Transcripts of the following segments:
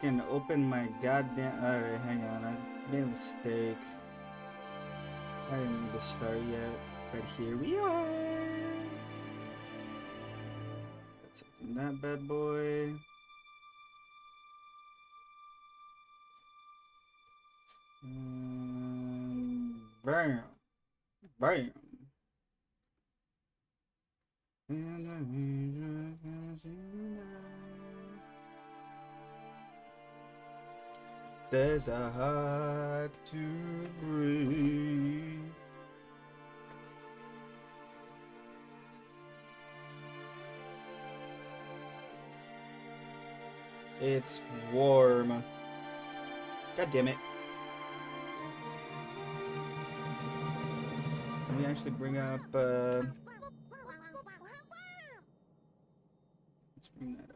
Can open my goddamn. Alright, hang on. I made a mistake. I didn't need to start yet, but here we are. Let's open that bad boy. Bam. Bam. There's a heart to breathe. It's warm. God damn it. Let me actually bring up, let's bring that up.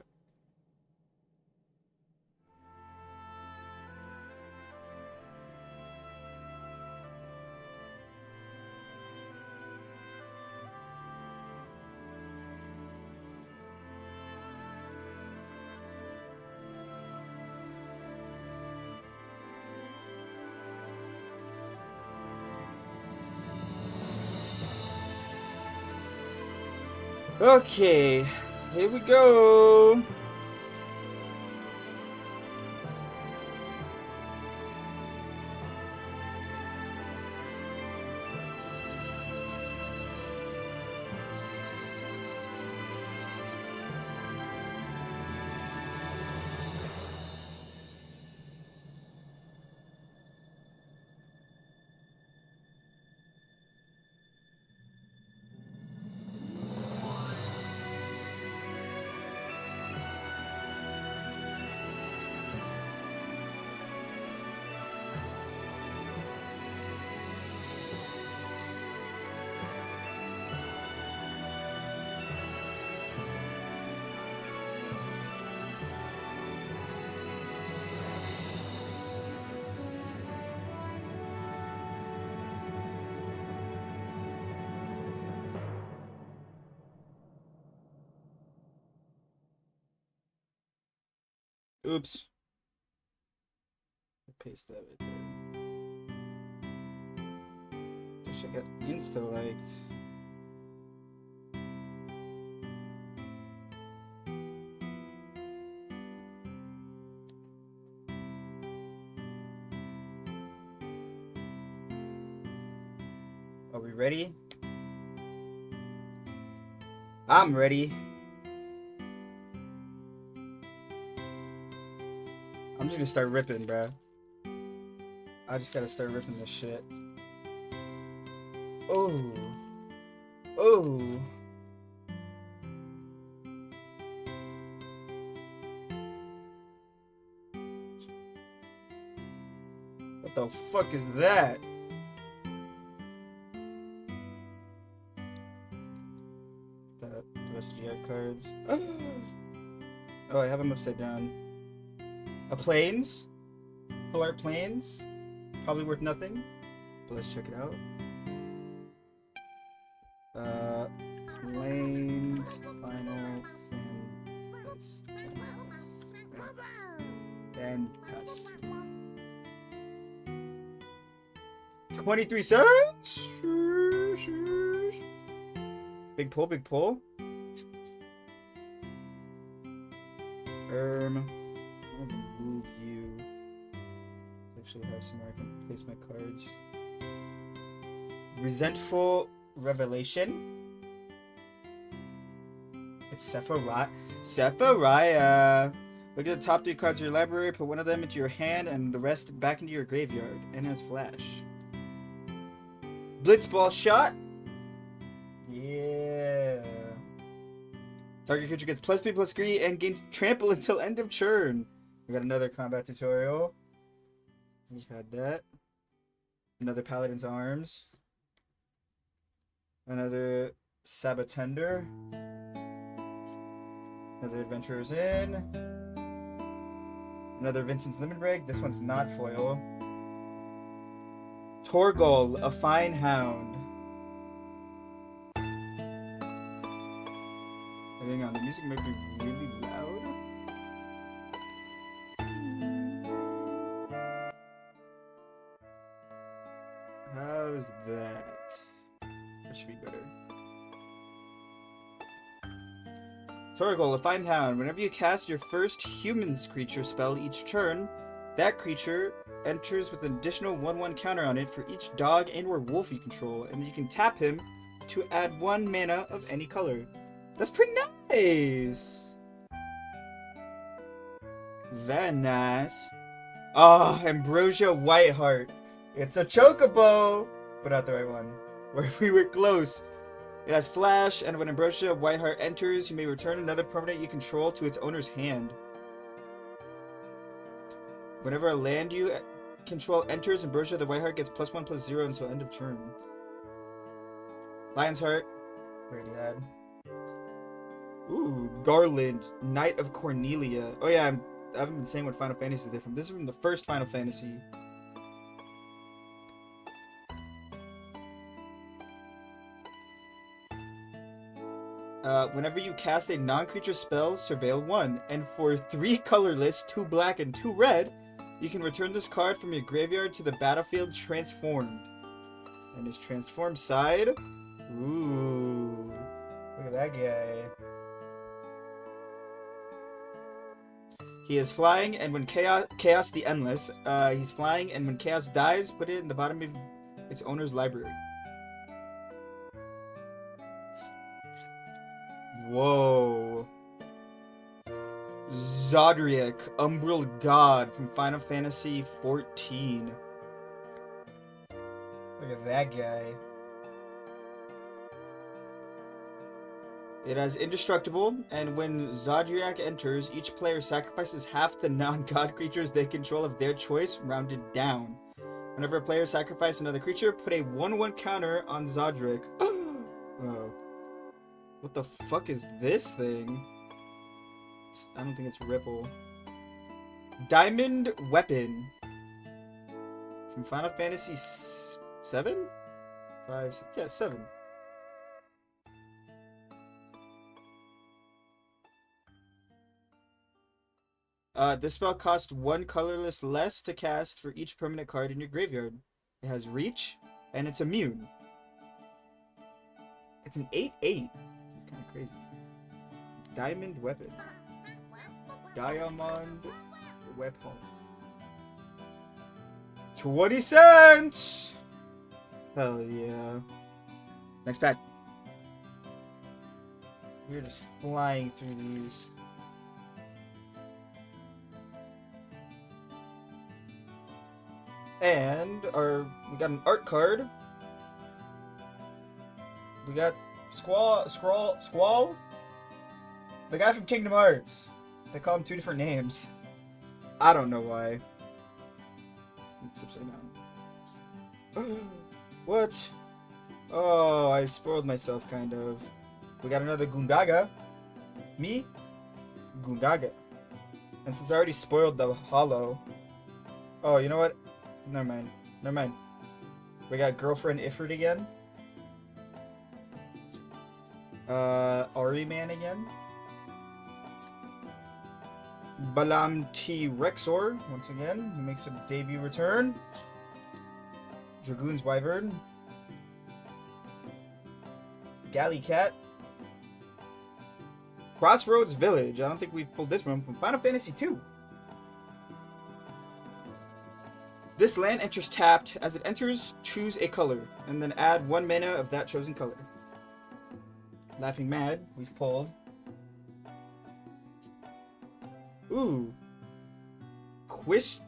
Okay, here we go. Oops. Paste that right there. Wish I got insta-liked. Are we ready? I'm ready. I'm just gonna start ripping, bro. I just gotta start ripping this shit. Oh. Oh. What the fuck is that? The rest of the art cards. Oh, I have them upside down. A planes? Full art planes? Probably worth nothing. But let's check it out. Planes, final, fantastic. 23 cents? Big pull, big pull. I'll move you. Actually have somewhere I can place my cards. Resentful Revelation. It's Sephiriah. Look at the top 3 cards of your library, put one of them into your hand and the rest back into your graveyard. And has flash. Blitzball shot. Yeah. Target creature gets +3/+3 and gains trample until end of turn. We got another combat tutorial. We've had that. Another Paladin's Arms. Another Sabatender. Another Adventurer's Inn. Another Vincent's Limit Break. This one's not foil. Torgol, a Fine Hound. Hang on, the music might be really loud. was that? That should be better. Torgal, a fine hound. Whenever you cast your first humans creature spell each turn, that creature enters with an additional 1/1 counter on it for each dog and or wolf you control, and you can tap him to add 1 mana of any color. That's pretty nice! Very nice. Ah, oh, Ambrosia Whiteheart. It's a Chocobo! But not the right one. Where we were close. It has flash, and when Ambrosia Whiteheart enters, you may return another permanent you control to its owner's hand. Whenever a land you control enters, Ambrosia the Whiteheart gets +1/+0 until end of turn. Lion's Heart. Already had. Ooh, Garland, Knight of Cornelia. Oh yeah, I haven't been saying what Final Fantasy they're from. This is from the first Final Fantasy. Whenever you cast a non-creature spell, Surveil 1, and for 3 colorless, 2 black, and 2 red, you can return this card from your graveyard to the battlefield transformed. And his transformed side. Ooh, look at that guy. He is flying, and when Chaos the Endless, he's flying, and when Chaos dies, put it in the bottom of its owner's library. Whoa. Zodriak, Umbral God from Final Fantasy XIV. Look at that guy. It has Indestructible, and when Zodriak enters, each player sacrifices half the non-god creatures they control of their choice, rounded down. Whenever a player sacrifices another creature, put a 1/1 counter on Zodriak. Oh. What the fuck is this thing? I don't think it's Ripple. Diamond Weapon. From Final Fantasy 7? 5? Yeah, 7. This spell costs 1 colorless less to cast for each permanent card in your graveyard. It has reach, and it's immune. It's an 8/8. It's kind of crazy. Diamond Weapon. Diamond Weapon. 20 cents! Hell yeah. Next pack. We're just flying through these. And we got an art card. We got Squall? The guy from Kingdom Hearts. They call him 2 different names. I don't know why. It's upside down. What? Oh, I spoiled myself, kind of. We got another Gungaga. Me? Gungaga. And since I already spoiled the holo. Oh, you know what? Never mind. Never mind. We got Girlfriend Ifrit again. Ari Man again. Balam T. Rexor, once again. He makes a debut return. Dragoon's Wyvern. Galley Cat. Crossroads Village. I don't think we've pulled this one from Final Fantasy II. This land enters tapped. As it enters, choose a color, and then add 1 mana of that chosen color. Laughing Mad, we've pulled. Ooh. Quistis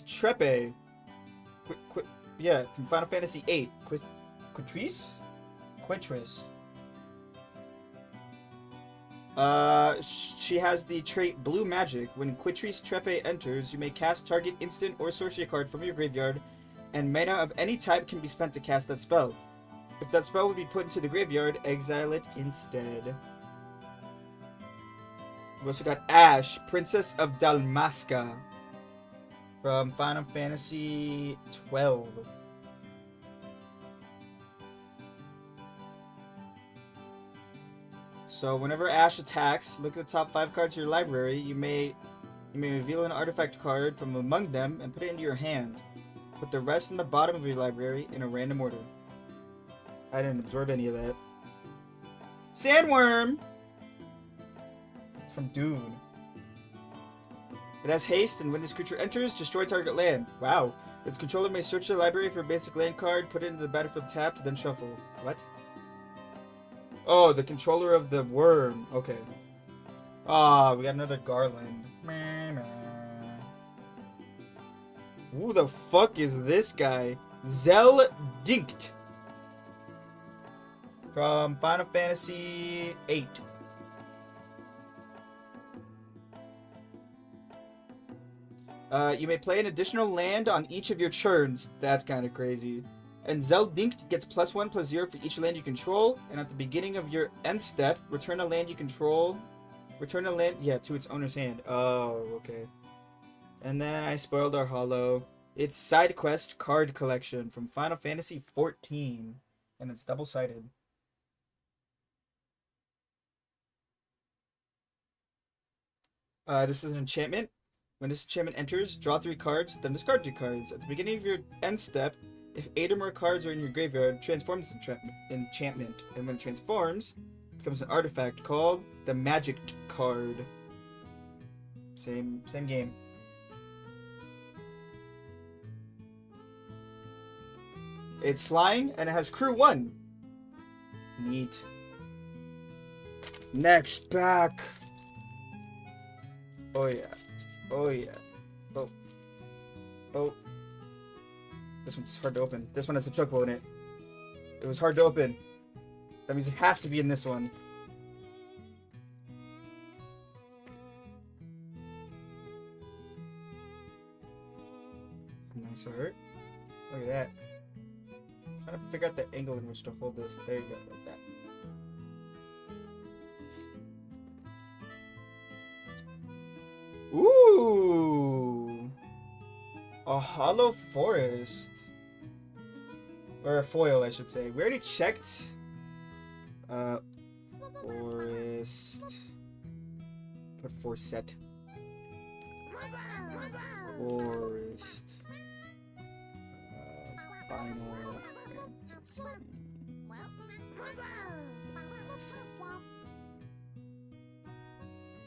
Trepe. Yeah, from Final Fantasy VIII. Quitris? Quitris. She has the trait Blue Magic. When Quitris Trepe enters, you may cast target instant or sorcery card from your graveyard, and mana of any type can be spent to cast that spell. If that spell would be put into the graveyard, exile it instead. We also got Ash, Princess of Dalmasca, from Final Fantasy XII. So whenever Ash attacks, look at the top 5 cards of your library. You may reveal an artifact card from among them and put it into your hand. Put the rest in the bottom of your library in a random order. I didn't absorb any of that. Sandworm! It's from Dune. It has haste, and when this creature enters, destroy target land. Wow. Its controller may search the library for a basic land card, put it into the battlefield tapped, then shuffle. What? Oh, the controller of the worm. Okay. Ah, we got another Garland. Who the fuck is this guy? Zell Dinkt. From Final Fantasy VIII. You may play an additional land on each of your turns. That's kind of crazy. And Zeldinkt gets +1/+0 for each land you control. And at the beginning of your end step, return a land you control. Return a land, to its owner's hand. Oh, okay. And then I spoiled our holo. It's Side Quest Card Collection from Final Fantasy XIV. And it's double-sided. This is an enchantment. When this enchantment enters, draw 3 cards, then discard 2 cards. At the beginning of your end step, if 8 or more cards are in your graveyard, transform this enchantment. And when it transforms, it becomes an artifact called the Magic card. Same game. It's flying, and it has crew 1. Neat. Next pack. Oh yeah. Oh yeah. Oh. Oh. This one's hard to open. This one has a chocobo in it. It was hard to open. That means it has to be in this one. Nice art. Look at that. I'm trying to figure out the angle in which to hold this. There you go, like that. Ooh! A hollow forest. Or a foil, I should say. We already checked. Forest. Put forset. Forest. Final Fantasy.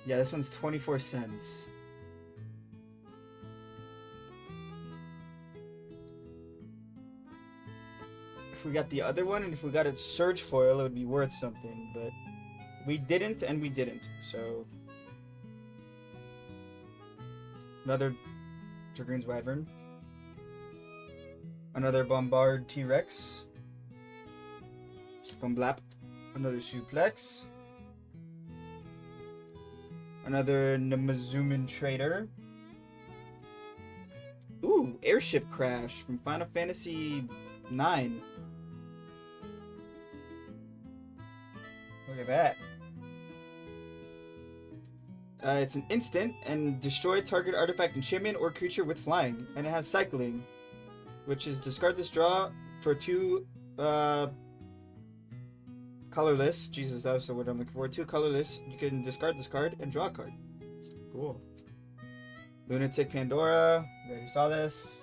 Yeah, this one's 24 cents. If we got the other one, and if we got its surge foil, it would be worth something, but we didn't, and we didn't, so... Another Dragoon's Wyvern. Another Bombard T-Rex. Bomblap. Another Suplex. Another Namazuman Trader. Ooh, Airship Crash from Final Fantasy IX. Look at that. It's an instant and destroy target artifact, enchantment, or creature with flying. And it has cycling, which is discard this draw for 2 colorless. Jesus, that was the word I'm looking for. 2 colorless. You can discard this card and draw a card. Cool. Lunatic Pandora. We already saw this.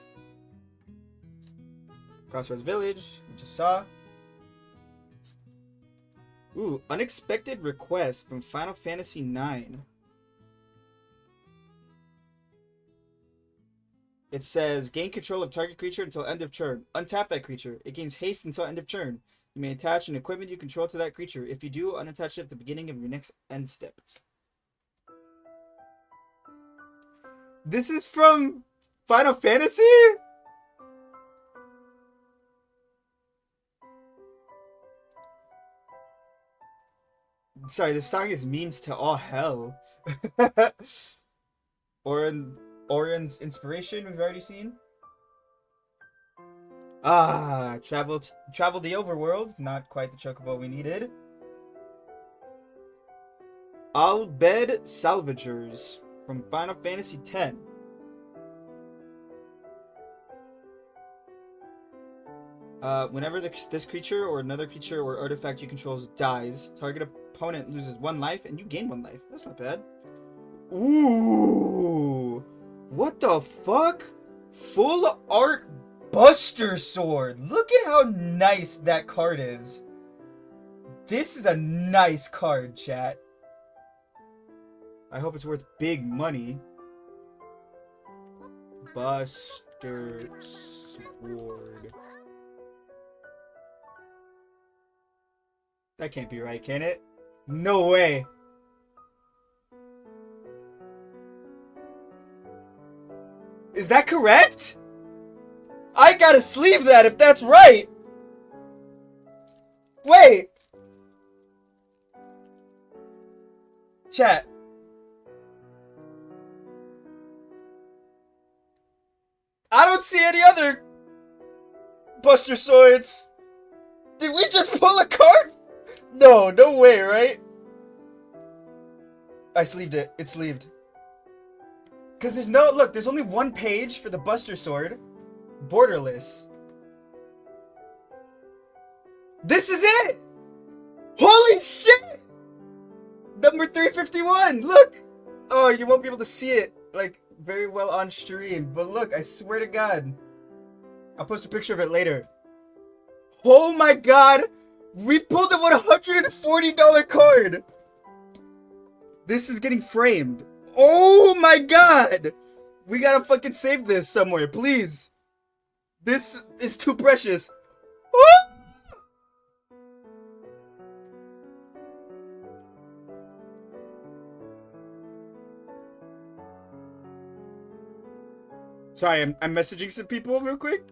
Crossroads Village. We just saw. Ooh, Unexpected Request from Final Fantasy IX. It says, gain control of target creature until end of turn. Untap that creature. It gains haste until end of turn. You may attach an equipment you control to that creature. If you do, unattach it at the beginning of your next end step. This is from Final Fantasy? Sorry, this song is memes to all hell. Orin's Inspiration, we've already seen. Ah, travel the overworld. Not quite the chocobo we needed. Albed Salvagers from Final Fantasy X. Whenever this creature or another creature or artifact you control dies, target opponent loses 1 life and you gain 1 life. That's not bad. Ooh! What the fuck? Full art Buster Sword. Look at how nice that card is. This is a nice card, chat. I hope it's worth big money. Buster Sword. That can't be right, can it? No way. Is that correct? I gotta sleeve that if that's right. Wait. Chat. I don't see any other Buster Swords. Did we just pull a card? No, no way, right? I sleeved it. It's sleeved. Because there's no... Look, there's only one page for the Buster Sword. Borderless. This is it! Holy shit! Number 351, look! Oh, you won't be able to see it, like, very well on stream. But look, I swear to God. I'll post a picture of it later. Oh my God! We pulled a $140 card! This is getting framed. Oh my God! We gotta fucking save this somewhere, please. This is too precious. Oh! Sorry, I'm messaging some people real quick.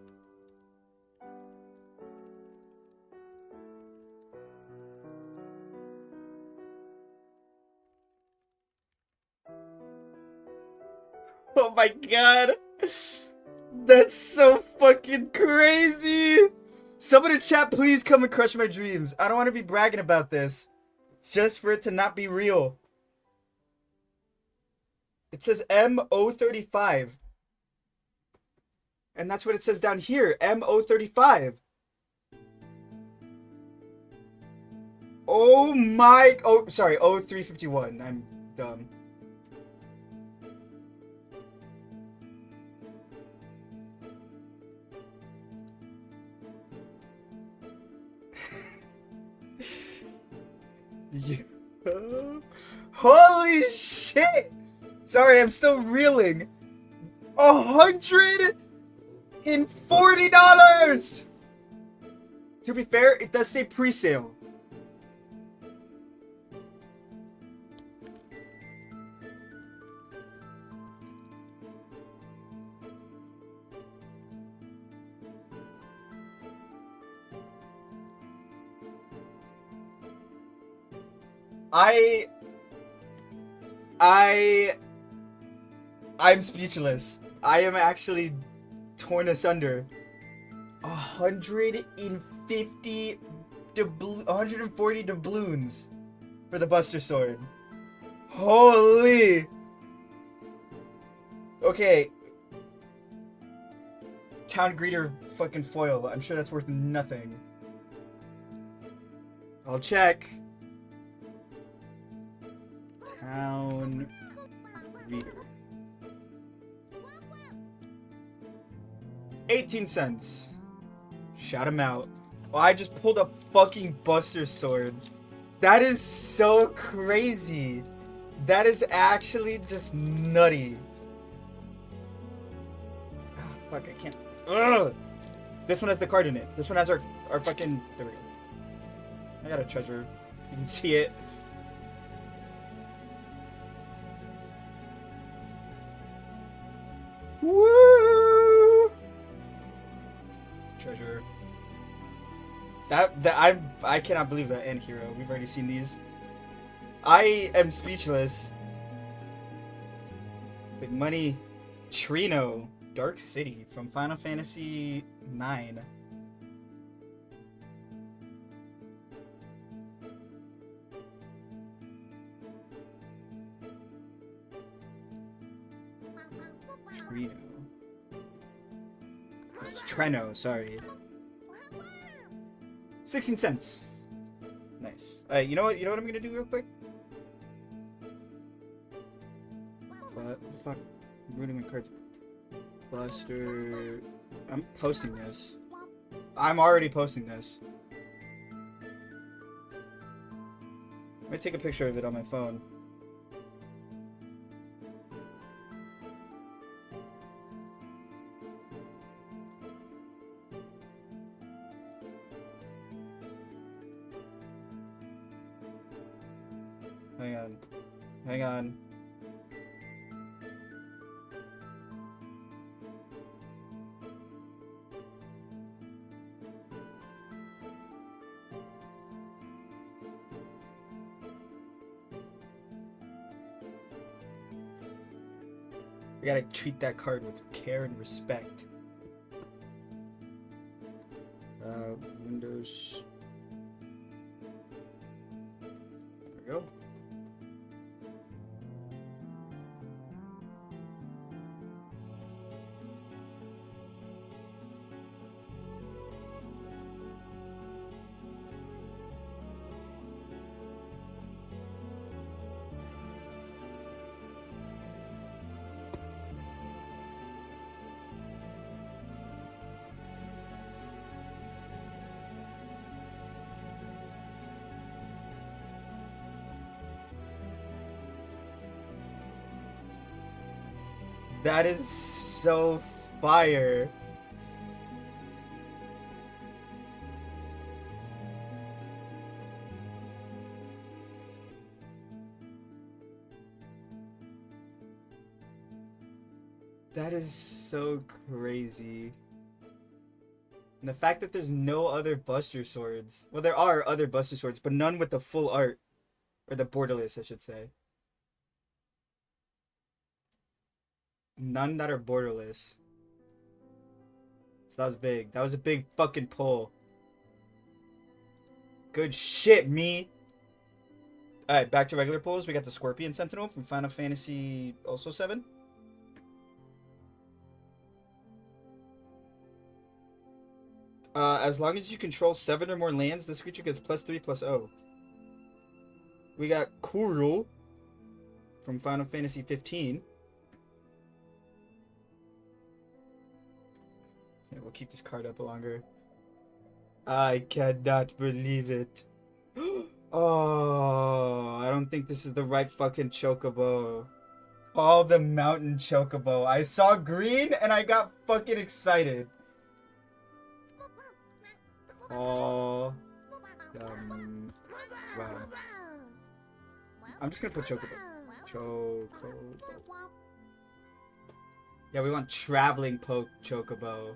Oh my God. That's so fucking crazy. Someone in chat, please come and crush my dreams. I don't want to be bragging about this. Just for it to not be real. It says MO35. And that's what it says down here. MO35. Oh my... Oh, sorry. O351. I'm dumb. Holy shit! Sorry, I'm still reeling. $140! To be fair, it does say pre-sale. I'm speechless. I am actually torn asunder. 140 doubloons for the Buster Sword. Holy. Okay. Town Greeter fucking foil. I'm sure that's worth nothing. I'll check. Town Greeter. 18 cents. Shout him out. Oh, I just pulled a fucking Buster Sword. That is so crazy. That is actually just nutty. Oh, fuck, I can't. Ugh. This one has the card in it. This one has our fucking... There we go. I got a treasure. You can see it. Woo! Treasure. I cannot believe that end hero. We've already seen these. I am speechless. Big money. Trino. Dark City from Final Fantasy IX. Trino. It's Treno, sorry. 16 cents. Nice. Alright, you know what I'm gonna do real quick? What the fuck? I'm ruining my cards. Buster. I'm posting this. I'm already posting this. Let me take a picture of it on my phone. Hang on. Hang on. We gotta treat that card with care and respect. Windows. There we go. That is so fire. That is so crazy. And the fact that there's no other Buster Swords. Well, there are other Buster Swords, but none with the full art. Or the borderless, I should say. None that are borderless. So that was big. That was a big fucking pull. Good shit, me. Alright, back to regular pulls. We got the Scorpion Sentinel from Final Fantasy also 7. As long as you control 7 or more lands, this creature gets +3/+0. We got Kurul from Final Fantasy 15. Yeah, we'll keep this card up longer. I cannot believe it. Oh, I don't think this is the right fucking Chocobo. Oh, the mountain Chocobo. I saw green and I got fucking excited. Oh, wow. I'm just gonna put Chocobo. Chocobo. Yeah, we want traveling Chocobo.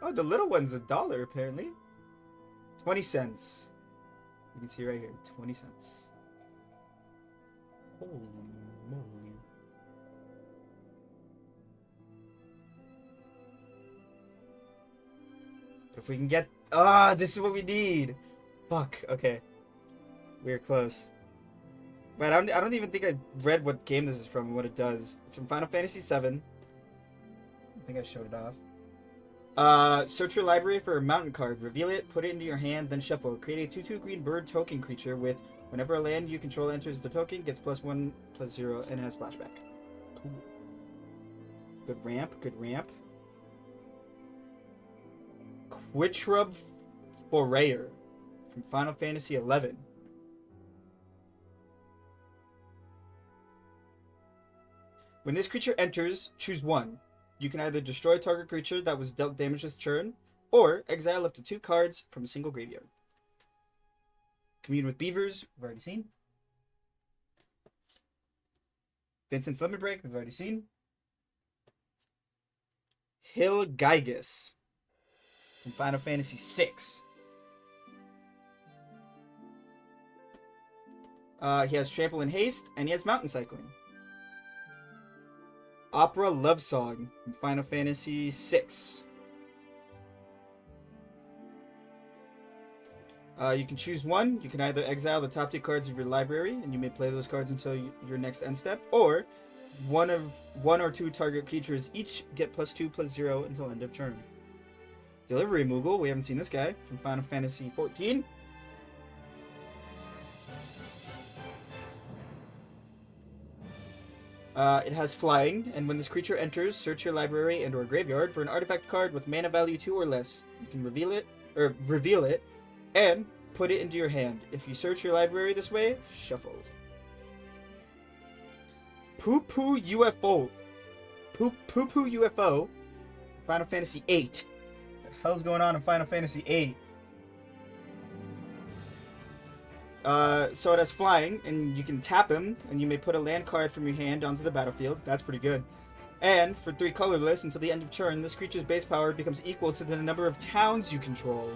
Oh, the little one's $1 apparently. 20 cents. You can see right here, 20 cents. Holy moly. If we can get... this is what we need. Fuck, okay. We're close. But I don't even think I read what game this is from and what it does. It's from Final Fantasy 7. I think I showed it off. Search your library for a mountain card. Reveal it, put it into your hand, then shuffle. Create a 2/2 green bird token creature with whenever a land you control enters the token, gets +1/+0, and has flashback. Cool. Good ramp, good ramp. Quichrub Forayer from Final Fantasy 11. When this creature enters, choose one. You can either destroy a target creature that was dealt damage this turn, or exile up to 2 cards from a single graveyard. Commune with Beavers, we've already seen. Vincent's Limit Break, we've already seen. Hill Gygus from Final Fantasy 6. He has Trample and Haste, and he has Mountain Cycling. Opera Love Song from Final Fantasy 6. You can choose one. You can either exile the top 2 cards of your library, and you may play those cards until your next end step, or one or 2 target creatures each get +2/+0 until end of turn. Delivery Moogle, we haven't seen this guy, from Final Fantasy 14. It has flying, and when this creature enters, search your library and/or graveyard for an artifact card with mana value 2 or less. You can reveal it, and put it into your hand. If you search your library this way, shuffle. Poo Poo UFO. Poo Poo UFO. Final Fantasy VIII. What the hell's going on in Final Fantasy VIII? So it has flying, and you can tap him, and you may put a land card from your hand onto the battlefield. That's pretty good. And for 3 colorless, until the end of turn, this creature's base power becomes equal to the number of towns you control.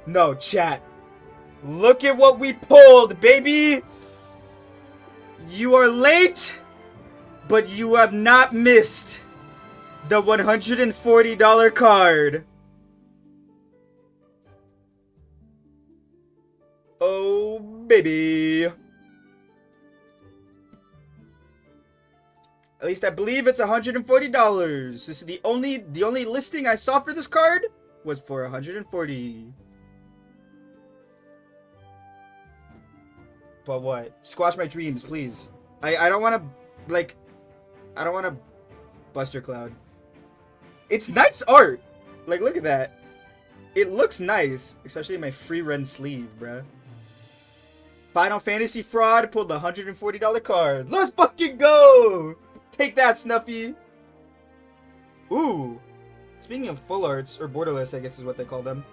No, chat. Look at what we pulled, baby! You are late, but you have not missed the $140 card. Oh, baby. At least I believe it's $140. This is the only listing I saw for this card was for $140. But what? Squash my dreams, please. I don't want to, like, I don't want to Buster Cloud. It's nice art. Like, look at that. It looks nice, especially in my free run sleeve, bruh. Final Fantasy Fraud pulled the $140 card. Let's fucking go! Take that, Snuffy. Ooh. Speaking of full arts, or borderless, I guess is what they call them.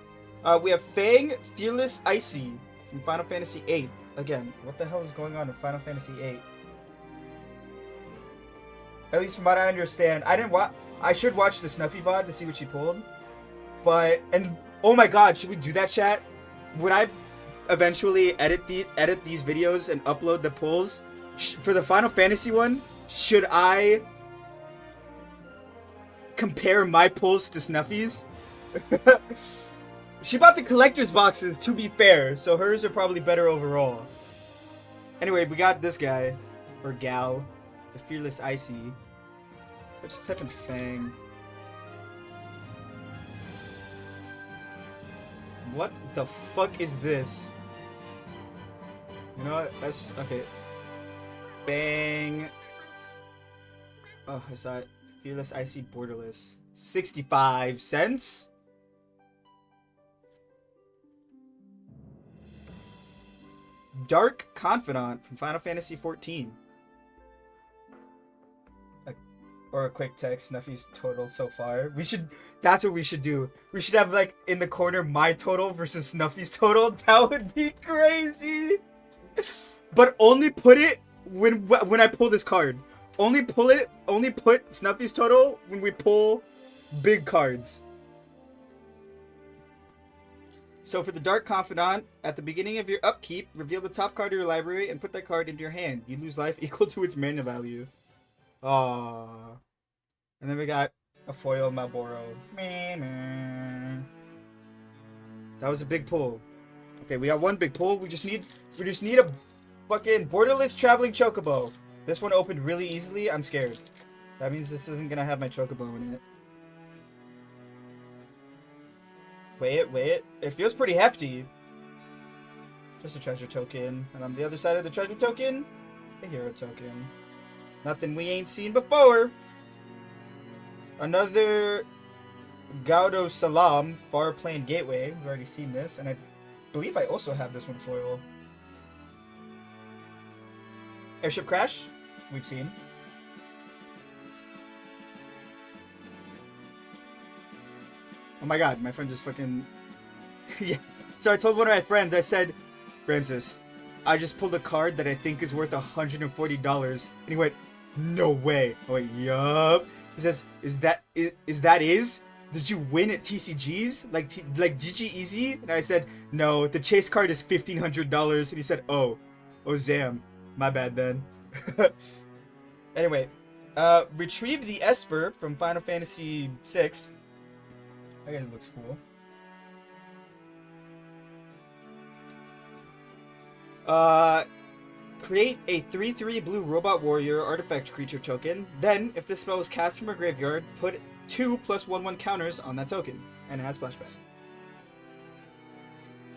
We have Fang, Fearless Icy from Final Fantasy VIII. Again, what the hell is going on in Final Fantasy VIII? At least from what I understand, I should watch the Snuffy VOD to see what she pulled. But, and oh my god, should we do that, chat? Would I eventually edit these videos and upload the pulls for the Final Fantasy one? Should I compare my pulls to Snuffy's? She bought the collector's boxes, to be fair, so hers are probably better overall. Anyway, we got this guy, or gal, the Fearless Icy. I just type in Fang. What the fuck is this? You know what? That's okay. Bang. Oh, I saw it. Fearless Icy Borderless. 65 cents? Dark Confidant from Final Fantasy XIV. Or a quick text, Snuffy's total so far. That's what we should do. We should have, like, in the corner, my total versus Snuffy's total. That would be crazy. But only put it when I pull this card. Only put Snuffy's total when we pull big cards. So for the Dark Confidant, at the beginning of your upkeep, reveal the top card of your library and put that card into your hand. You lose life equal to its mana value. Aww. And then we got a foil Malboro. That was a big pull. Okay, we got one big pull. We just need a fucking borderless traveling Chocobo. This one opened really easily. I'm scared. That means this isn't gonna have my Chocobo in it. Wait. It feels pretty hefty. Just a treasure token. And on the other side of the treasure token, a hero token. Nothing we ain't seen before. Another Gaudo Salam, Far Plane Gateway. We've already seen this. And I believe I also have this one foil. Airship Crash. We've seen. Oh my god, my friend just fucking... Yeah. So I told one of my friends, I said, Ramses, I just pulled a card that I think is worth $140. And he went, no way. I went, yup. He says, is that? Did you win at TCGs? Like GG Easy? And I said, no, the chase card is $1,500. And he said, oh Zam. My bad then. Anyway, retrieve the Esper from Final Fantasy VI. That guy looks cool. Create a 3/3 blue robot warrior artifact creature token. Then, if this spell is cast from a graveyard, put 2 +1/1 counters on that token. And it has flashback.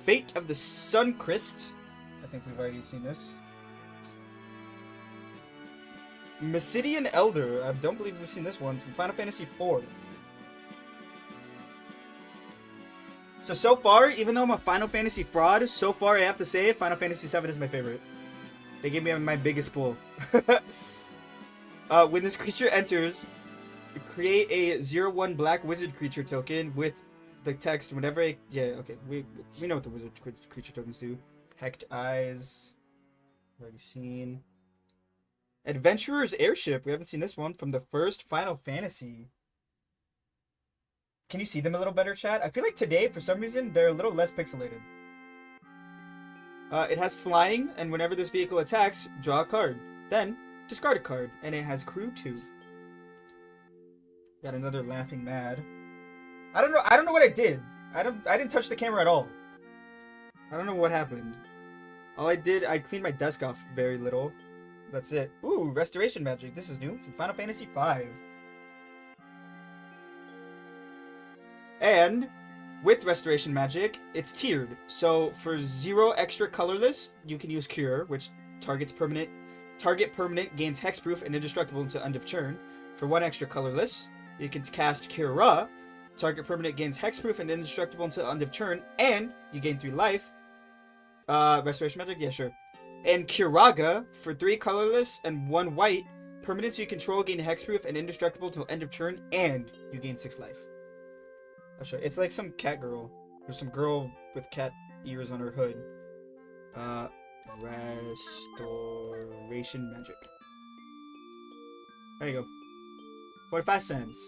Fate of the Suncrest. I think we've already seen this. Mysidian Elder. I don't believe we've seen this one from Final Fantasy IV. So far, even though I'm a Final Fantasy fraud, so far I have to say Final Fantasy VII is my favorite. They gave me my biggest pull. When this creature enters, create a 0/1 black wizard creature token with the text whenever yeah, okay, we know what the wizard creature tokens do. Hecked Eyes. Already seen. Adventurer's Airship. We haven't seen this one from the first Final Fantasy. Can you see them a little better, chat? I feel like today, for some reason, they're a little less pixelated. It has flying, and whenever this vehicle attacks, draw a card. Then, discard a card, and it has crew 2. Got another Laughing Mad. I don't know what I did. I didn't touch the camera at all. I don't know what happened. All I did, I cleaned my desk off very little. That's it. Ooh, Restoration Magic. This is new from Final Fantasy V. And with Restoration Magic, it's tiered. So for 0 extra colorless, you can use Cure, which target permanent gains hexproof and indestructible until end of turn. For 1 extra colorless, you can cast Cure Ra. Target permanent gains hexproof and indestructible until end of turn, and you gain 3 life. Restoration Magic? Yeah, sure. And Curaga, for 3 colorless and 1 white, permanents you control gain hexproof and indestructible till end of turn, and you gain 6 life. I'll show you. It's like some cat girl. There's some girl with cat ears on her hood. Restoration Magic. There you go. 45 cents.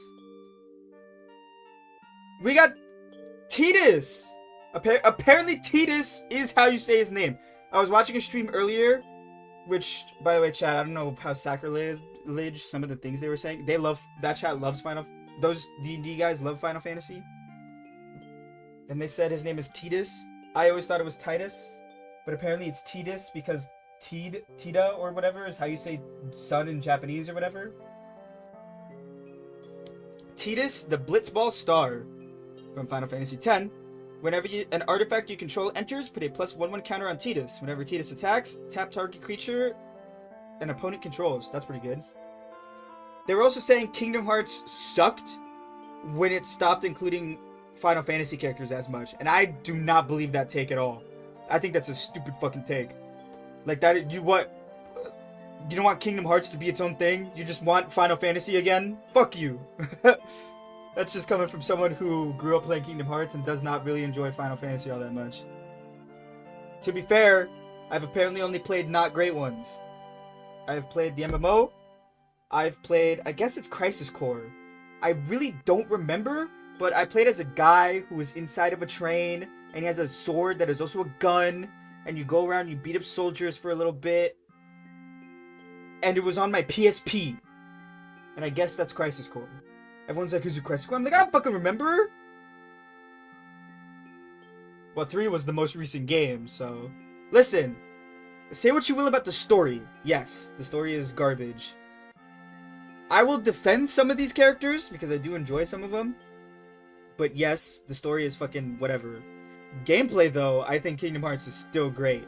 We got Tidus! Apparently Tidus is how you say his name. I was watching a stream earlier, which, by the way, chat, I don't know how sacrilege some of the things they were saying. That chat loves those D&D guys love Final Fantasy. And they said his name is Tidus. I always thought it was Titus, but apparently it's Tidus because Tida or whatever is how you say sun in Japanese or whatever. Tidus, the Blitzball Star from Final Fantasy X. Whenever an artifact you control enters, put a +1/1 counter on Tidus. Whenever Tidus attacks, tap target creature an opponent controls. That's pretty good. They were also saying Kingdom Hearts sucked when it stopped including Final Fantasy characters as much. And I do not believe that take at all. I think that's a stupid fucking take. Like that, you don't want Kingdom Hearts to be its own thing? You just want Final Fantasy again? Fuck you. That's just coming from someone who grew up playing Kingdom Hearts and does not really enjoy Final Fantasy all that much. To be fair, I've apparently only played not great ones. I've played the MMO. I've played, I guess it's Crisis Core. I really don't remember, but I played as a guy who was inside of a train, and he has a sword that is also a gun, and you go around, you beat up soldiers for a little bit. And it was on my PSP. And I guess that's Crisis Core. Everyone's like, is it Crisis Core? I'm like, I don't fucking remember. Well, 3 was the most recent game, so... Listen, say what you will about the story. Yes, the story is garbage. I will defend some of these characters, because I do enjoy some of them. But yes, the story is fucking whatever. Gameplay, though, I think Kingdom Hearts is still great.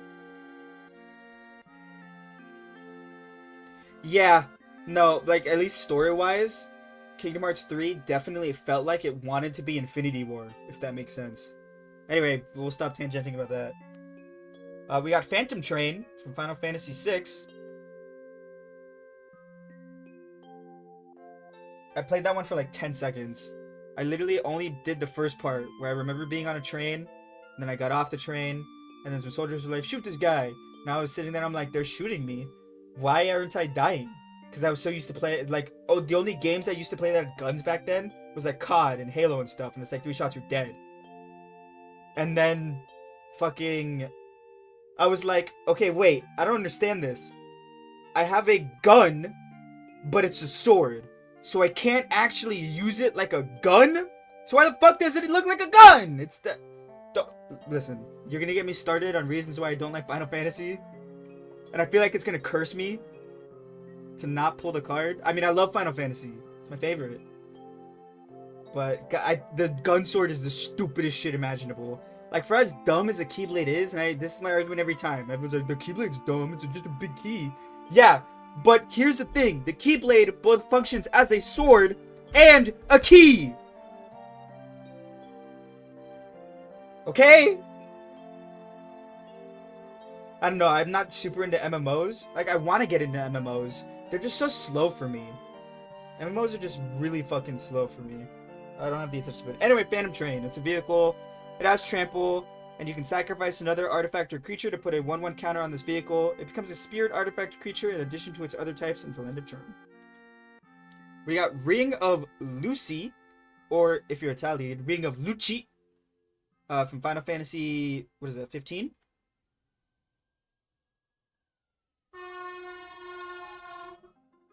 Yeah, no, like, at least story-wise... Kingdom Hearts 3 definitely felt like it wanted to be Infinity War, if that makes sense. Anyway, we'll stop tangenting about that. We got Phantom Train from Final Fantasy VI. I played that one for like 10 seconds. I literally only did the first part, where I remember being on a train, and then I got off the train, and then some soldiers were like, shoot this guy! And I was sitting there, I'm like, they're shooting me. Why aren't I dying? Because I was so used to play, like, the only games I used to play that had guns back then was like COD and Halo and stuff, and it's like 3 shots, you're dead. And then, fucking, I was like, okay, wait, I don't understand this. I have a gun, but it's a sword, so I can't actually use it like a gun? So why the fuck does it look like a gun? It's the... Listen, you're gonna get me started on reasons why I don't like Final Fantasy, and I feel like it's gonna curse me to not pull the card. I mean, I love Final Fantasy. It's my favorite. But the gun sword is the stupidest shit imaginable. Like, for as dumb as a Keyblade is, and this is my argument every time. Everyone's like, the Keyblade's dumb. It's just a big key. Yeah, But here's the thing. The Keyblade both functions as a sword and a key. Okay? I don't know. I'm not super into MMOs. Like, I want to get into MMOs. They're just so slow for me. MMOs are just really fucking slow for me. I don't have the attention span. Anyway, Phantom Train. It's a vehicle. It has trample. And you can sacrifice another artifact or creature to put a 1/1 counter on this vehicle. It becomes a spirit artifact creature in addition to its other types until end of turn. We got Ring of Lucy, or if you're Italian, Ring of Luci, from Final Fantasy, what is it, 15?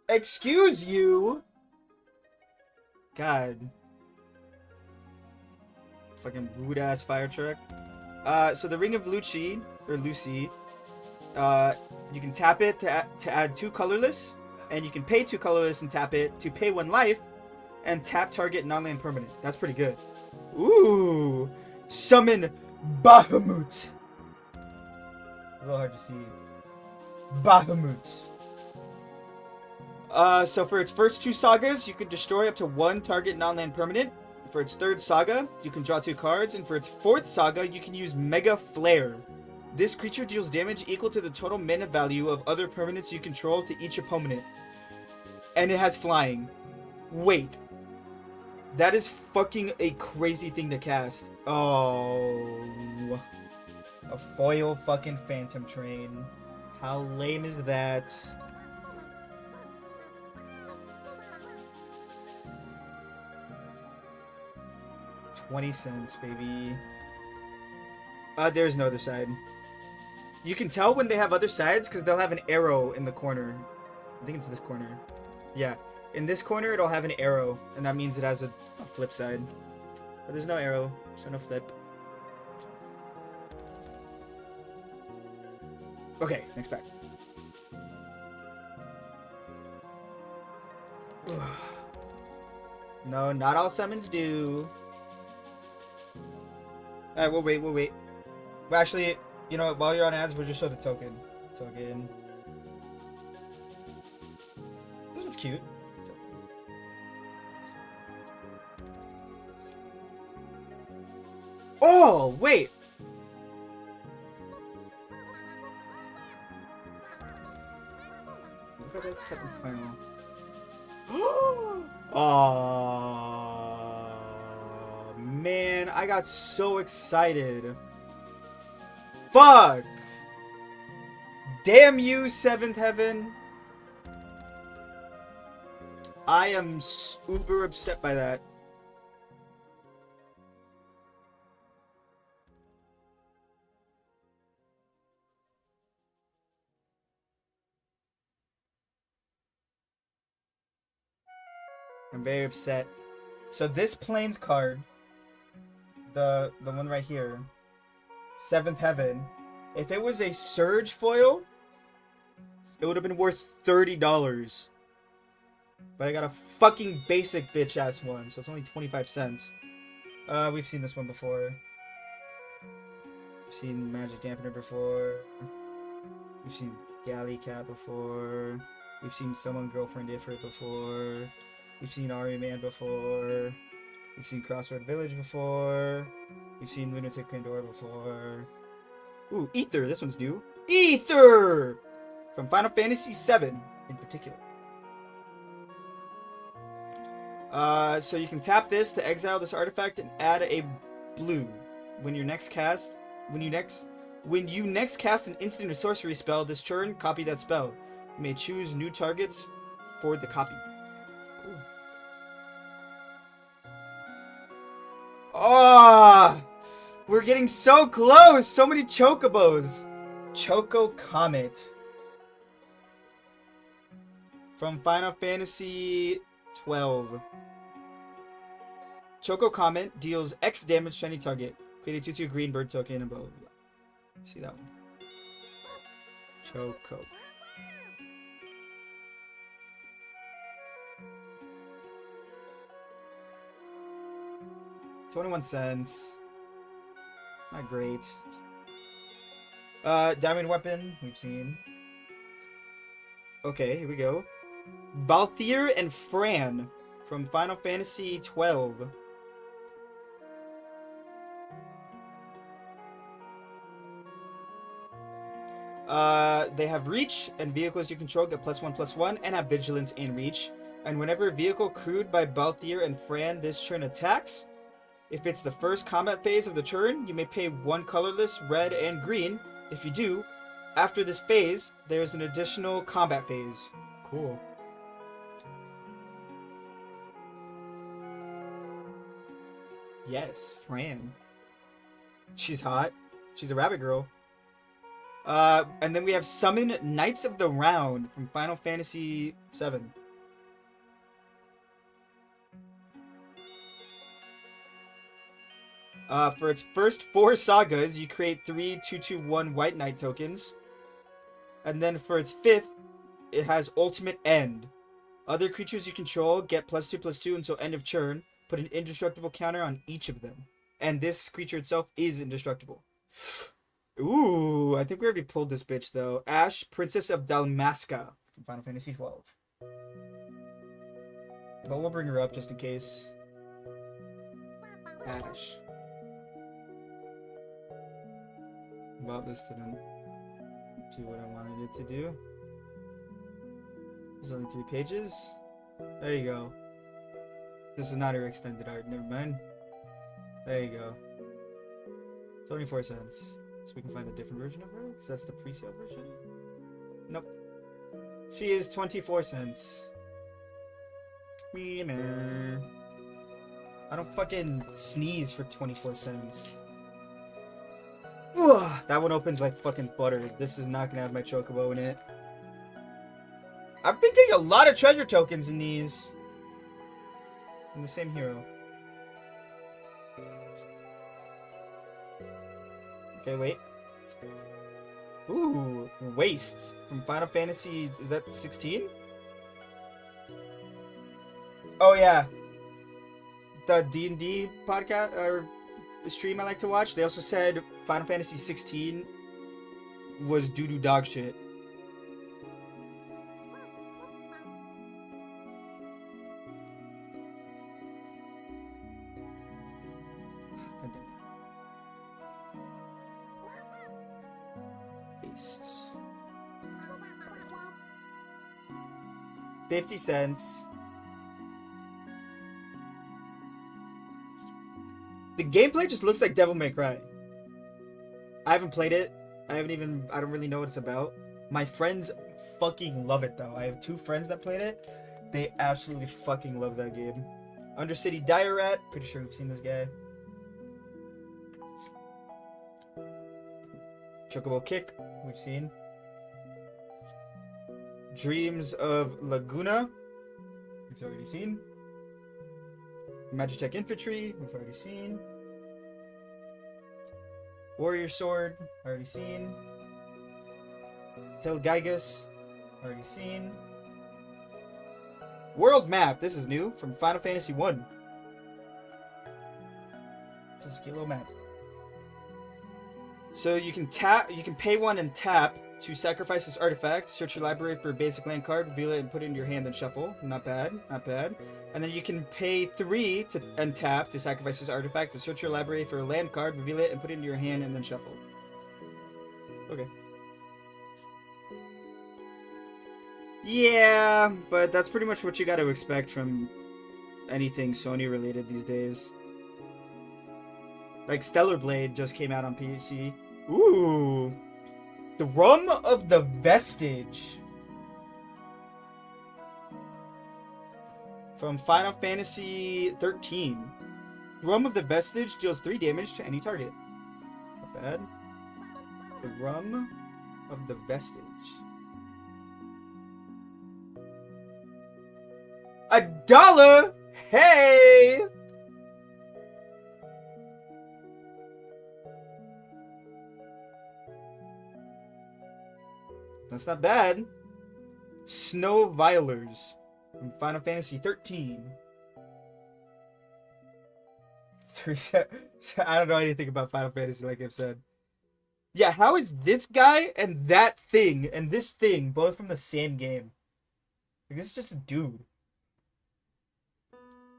Excuse you! God. Fucking rude ass fire truck. So the Ring of Luci, or Lucy, you can tap it to add 2 colorless, and you can pay 2 colorless and tap it to pay 1 life, and tap target non-land permanent. That's pretty good. Ooh! Summon Bahamut! A little hard to see. Bahamut. So for its first 2 sagas, you can destroy up to 1 target non-land permanent. For its 3rd saga, you can draw 2 cards, and for its 4th saga, you can use Mega Flare. This creature deals damage equal to the total mana value of other permanents you control to each opponent. And it has flying. Wait. That is fucking a crazy thing to cast. Oh. A foil fucking Phantom Train. How lame is that? $0.20, baby. There's no other side. You can tell when they have other sides because they'll have an arrow in the corner. I think it's this corner. Yeah. In this corner, it'll have an arrow, and that means it has a flip side. But there's no arrow, so no flip. Okay, next pack. No, not all summons do. Alright, we'll wait. Well, actually, you know what? While you're on ads, we'll just show the token. This one's cute. Oh, wait! Look at that step in final. Oh, man, I got so excited. Fuck! Damn you, 7th Heaven. I am uber upset by that. I'm very upset. So this Plains card, the one right here, 7th Heaven, if it was a Surge foil, it would have been worth $30. But I got a fucking basic bitch ass one, so it's only 25 cents. We've seen this one before. We've seen Magic Dampener before. We've seen Galley Cat before. We've seen Someone Girlfriend Ifrit before. We've seen Ari Man before. We've seen Crossroad Village before. We've seen Lunatic Pandora before. Ooh, Ether. This one's new. Ether! From Final Fantasy VII in particular. So you can tap this to exile this artifact and add a blue. When you next cast an instant or sorcery spell this turn, copy that spell. You may choose new targets for the copy. Cool. Oh, we're getting so close. So many chocobos. Choco Comet from Final Fantasy 12. Choco Comet deals X damage to any target. Create a 2/2 green bird token and blah blah blah. See that one. Choco. $0.21. Not great. Diamond Weapon, we've seen. Okay, here we go. Balthier and Fran from Final Fantasy 12. They have reach, and vehicles you control get +1/+1, and have vigilance and reach. And whenever a vehicle crewed by Balthier and Fran this turn attacks, if it's the first combat phase of the turn, you may pay one colorless, red, and green. If you do, after this phase, there's an additional combat phase. Cool. Yes, Fran. She's hot. She's a rabbit girl. And then we have Summon Knights of the Round from Final Fantasy VII. For its first 4 sagas, you create 3 2/2/1 White Knight tokens. And then for its 5th, it has Ultimate End. Other creatures you control get +2/+2 until end of turn. Put an indestructible counter on each of them. And this creature itself is indestructible. Ooh, I think we already pulled this bitch, though. Ash, Princess of Dalmasca from Final Fantasy 12. But we'll bring her up just in case. Ash. Well, this didn't do what I wanted it to do. There's only 3 pages. There you go. This is not her extended art, never mind. There you go. 24 cents. So we can find a different version of her? Because that's the pre-sale version? Nope. She is 24 cents. I don't fucking sneeze for 24 cents. Ugh, that one opens like fucking butter. This is not gonna have my Chocobo in it. I've been getting a lot of treasure tokens in these. In the same hero. Okay, wait. Ooh, Wastes from Final Fantasy, is that 16? Oh yeah. The D&D podcast or stream I like to watch, they also said Final Fantasy 16 was doo-doo dog shit. Wastes. 50 cents. The gameplay just looks like Devil May Cry. I haven't played it. I don't really know what it's about. My friends fucking love it though. I have 2 friends that played it. They absolutely fucking love that game. Undercity Dire Rat. Pretty sure we've seen this guy. Chocobo Kick. We've seen. Dreams of Laguna. We've already seen. Magitech Infantry. We've already seen. Warrior Sword. Already seen. Hilgigas. Already seen. World Map. This is new from Final Fantasy 1. This is a cute little map. So you can pay 1 and tap to sacrifice this artifact. Search your library for a basic land card, reveal it, and put it in your hand and shuffle. Not bad, not bad. And then you can pay 3 and tap to sacrifice this artifact to search your library for a land card, reveal it, and put it into your hand and then shuffle. Okay. Yeah, but that's pretty much what you got to expect from anything Sony related these days. Like Stellar Blade just came out on PC. Ooh. Thrum of the Vestige. From Final Fantasy 13. Thrum of the Vestige deals 3 damage to any target. Not bad. Thrum of the Vestige. $1! Hey! That's not bad. Snow Violers from Final Fantasy 13. I don't know anything about Final Fantasy, like I've said. Yeah, how is this guy and that thing and this thing both from the same game? Like, this is just a dude.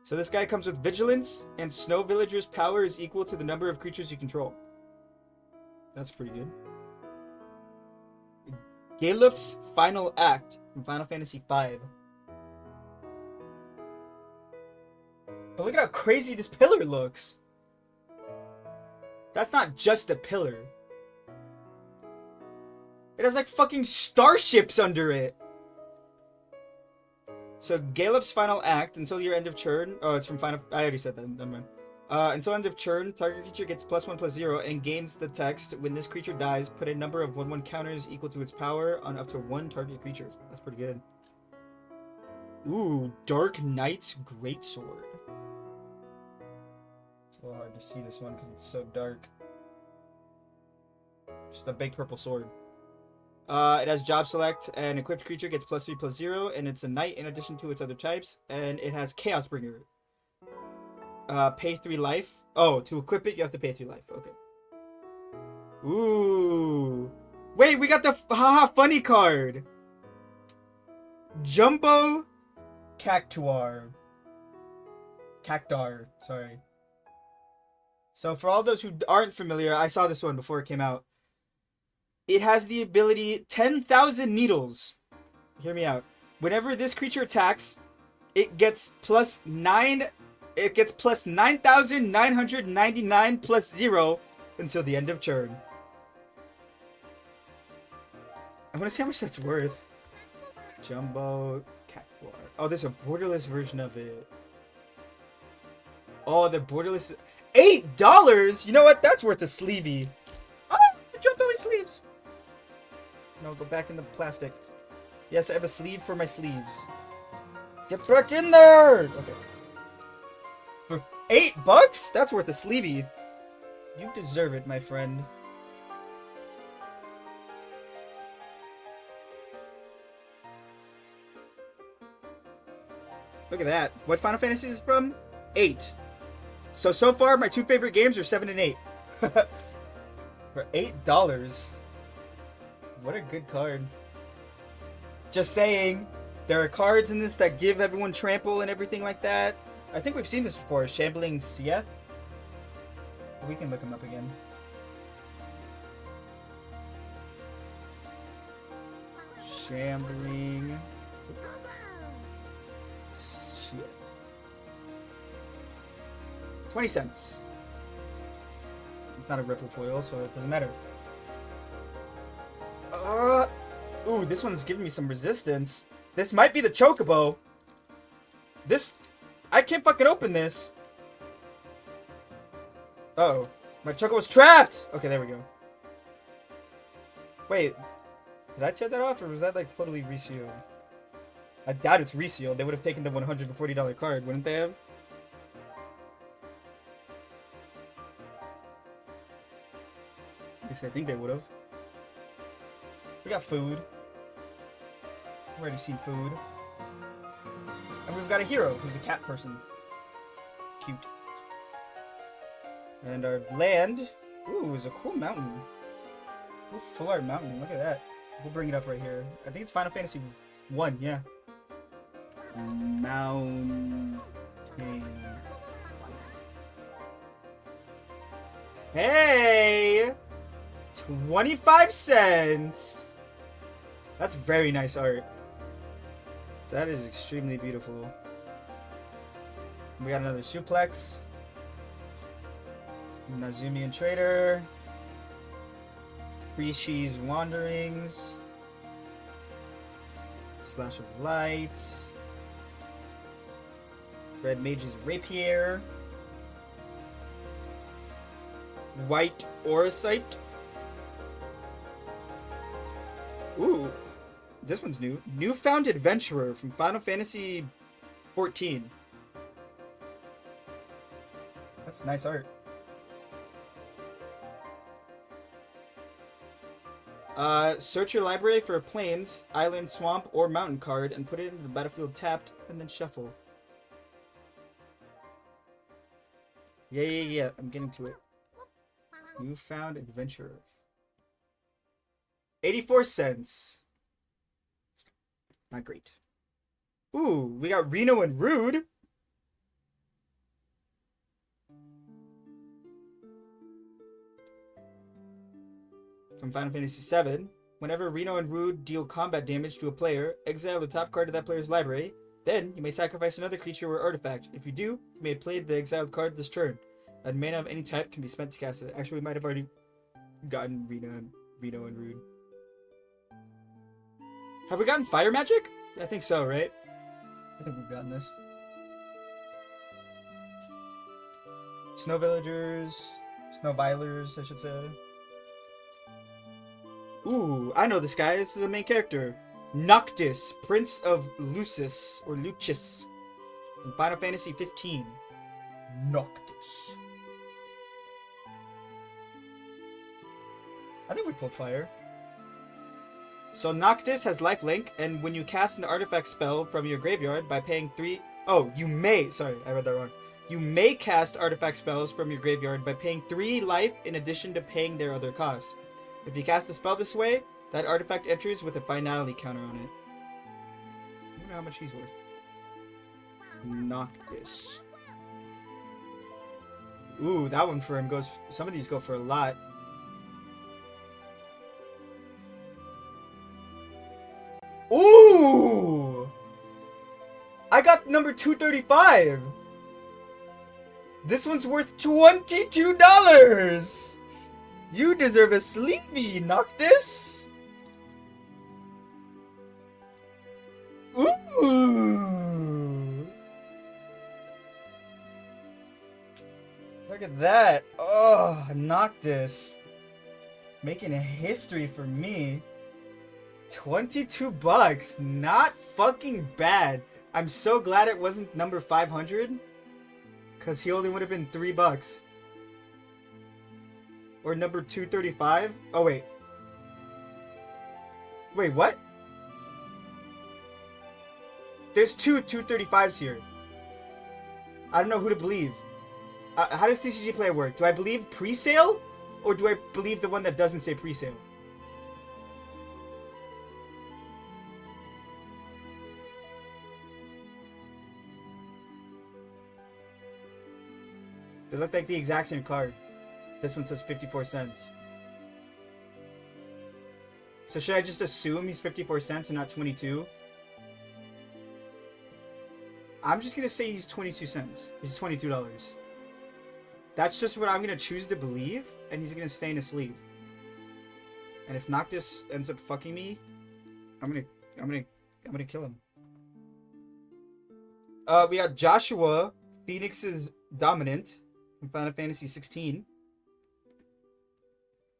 So this guy comes with vigilance, and snow villagers' power is equal to the number of creatures you control. That's pretty good. Galuf's final act from Final Fantasy V. But look at how crazy this pillar looks. That's not just a pillar. It has like fucking starships under it. So Galuf's final act until your end of turn. Oh, it's from Final. I already said that. Never mind. Until end of turn, target creature gets +1/+0 and gains the text. When this creature dies, put a number of 1/1 counters equal to its power on up to one target creature. That's pretty good. Ooh, Dark Knight's Greatsword. It's a little hard to see this one because it's so dark. Just a big purple sword. It has job select, and equipped creature gets +3/+0, and it's a knight in addition to its other types, and it has Chaos Bringer. Pay 3 life. Oh, to equip it, you have to pay 3 life. Okay. Ooh. Wait, we got the haha funny card. Jumbo Cactuar. Cactar, sorry. So for all those who aren't familiar, I saw this one before it came out. It has the ability 10,000 Needles. Hear me out. Whenever this creature attacks, it gets +9. It gets +9,999/0 until the end of turn. I want to see how much that's worth. Jumbo Cactuar. Oh, there's a borderless version of it. Oh, the borderless. $8. You know what? That's worth a sleevey. Oh, I jumped over sleeves. No, go back in the plastic. Yes, I have a sleeve for my sleeves. Get back in there! Okay. For $8? That's worth a sleevey. You deserve it, my friend. Look at that. What Final Fantasy is it from? 8. So far, my two favorite games are 7 and 8. For $8. What a good card. Just saying, there are cards in this that give everyone trample and everything like that. I think we've seen this before. Shambling Sieth. We can look him up again. Shambling. Shit. 20 cents. It's not a ripple foil, so it doesn't matter. Ooh, this one's giving me some resistance. This might be the Chocobo. This... I can't fucking open this. Uh-oh. My Chocobo's trapped! Okay, there we go. Wait. Did I tear that off, or was that, like, totally resealed? I doubt it's resealed. They would have taken the $140 card, wouldn't they have? At least I think they would have. We got food. I've already seen food. And we've got a hero who's a cat person. Cute. And our land. Ooh, is a cool mountain. Cool full art mountain. Look at that. We'll bring it up right here. I think it's Final Fantasy 1, yeah. Mountain. Hey! 25 cents! That's very nice art. That is extremely beautiful. We got another suplex. Nazumian Trader. Rishi's Wanderings. Slash of Light. Red Mage's Rapier. White Orosite. Ooh, this one's new. Newfound Adventurer from Final Fantasy 14. That's nice art. Search your library for a plains, island, swamp, or mountain card and put it into the battlefield tapped, and then shuffle. Yeah. I'm getting to it. Newfound Adventurer. 84 cents. Not great. Ooh, we got Reno and Rude. From Final Fantasy VII. Whenever Reno and Rude deal combat damage to a player, exile the top card of that player's library. Then, you may sacrifice another creature or artifact. If you do, you may play the exiled card this turn. A mana of any type can be spent to cast it. Actually, we might have already gotten Reno and Rude. Have we gotten Fire Magic? I think so, right? I think we've gotten this. Snow Villagers. Snow Violers, I should say. Ooh, I know this guy. This is a main character. Noctis, Prince of Lucis, or Lucis. From Final Fantasy 15. Noctis. I think we pulled fire. So Noctis has lifelink, and when you cast an artifact spell from your graveyard by paying 3... Oh, you may... Sorry, I read that wrong. You may cast artifact spells from your graveyard by paying 3 life in addition to paying their other cost. If you cast a spell this way, that artifact enters with a finality counter on it. I wonder how much he's worth. Noctis. Ooh, that one for him goes... Some of these go for a lot. Ooh! I got number 235! This one's worth $22! You deserve a sleepy, Noctis! Ooh! Look at that! Oh, Noctis. Making a history for me. $22, not fucking bad. I'm so glad it wasn't number 500, cause he only would have been $3. Or number 235. Oh wait. Wait, what? There's two 235s here. I don't know who to believe. How does TCG Player work? Do I believe pre-sale, or do I believe the one that doesn't say pre-sale? They look like the exact same card. This one says 54 cents. So should I just assume he's 54 cents and not 22? I'm just going to say he's 22 cents. He's $22. That's just what I'm going to choose to believe, and he's going to stay in his sleeve. And if Noctis ends up fucking me, I'm going to kill him. We got Joshua, Phoenix's Dominant from Final Fantasy 16.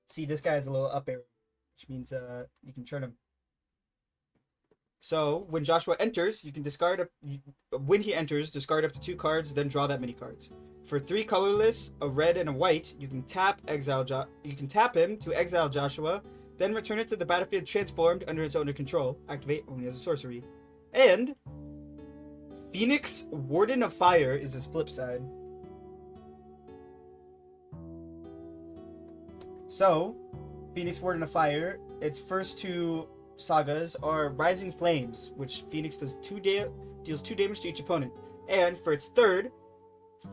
See, this guy has a little up arrow, which means you can turn him. So when Joshua enters, you can discard when he enters, discard up to 2 cards, then draw that many cards. For 3 colorless, a red and a white, you can tap him to exile Joshua, then return it to the battlefield transformed under its owner control. Activate only as a sorcery. And Phoenix Warden of Fire is his flip side. So, Phoenix Warden of Fire, its first 2 sagas are Rising Flames, which Phoenix does deals 2 damage to each opponent. And for its third,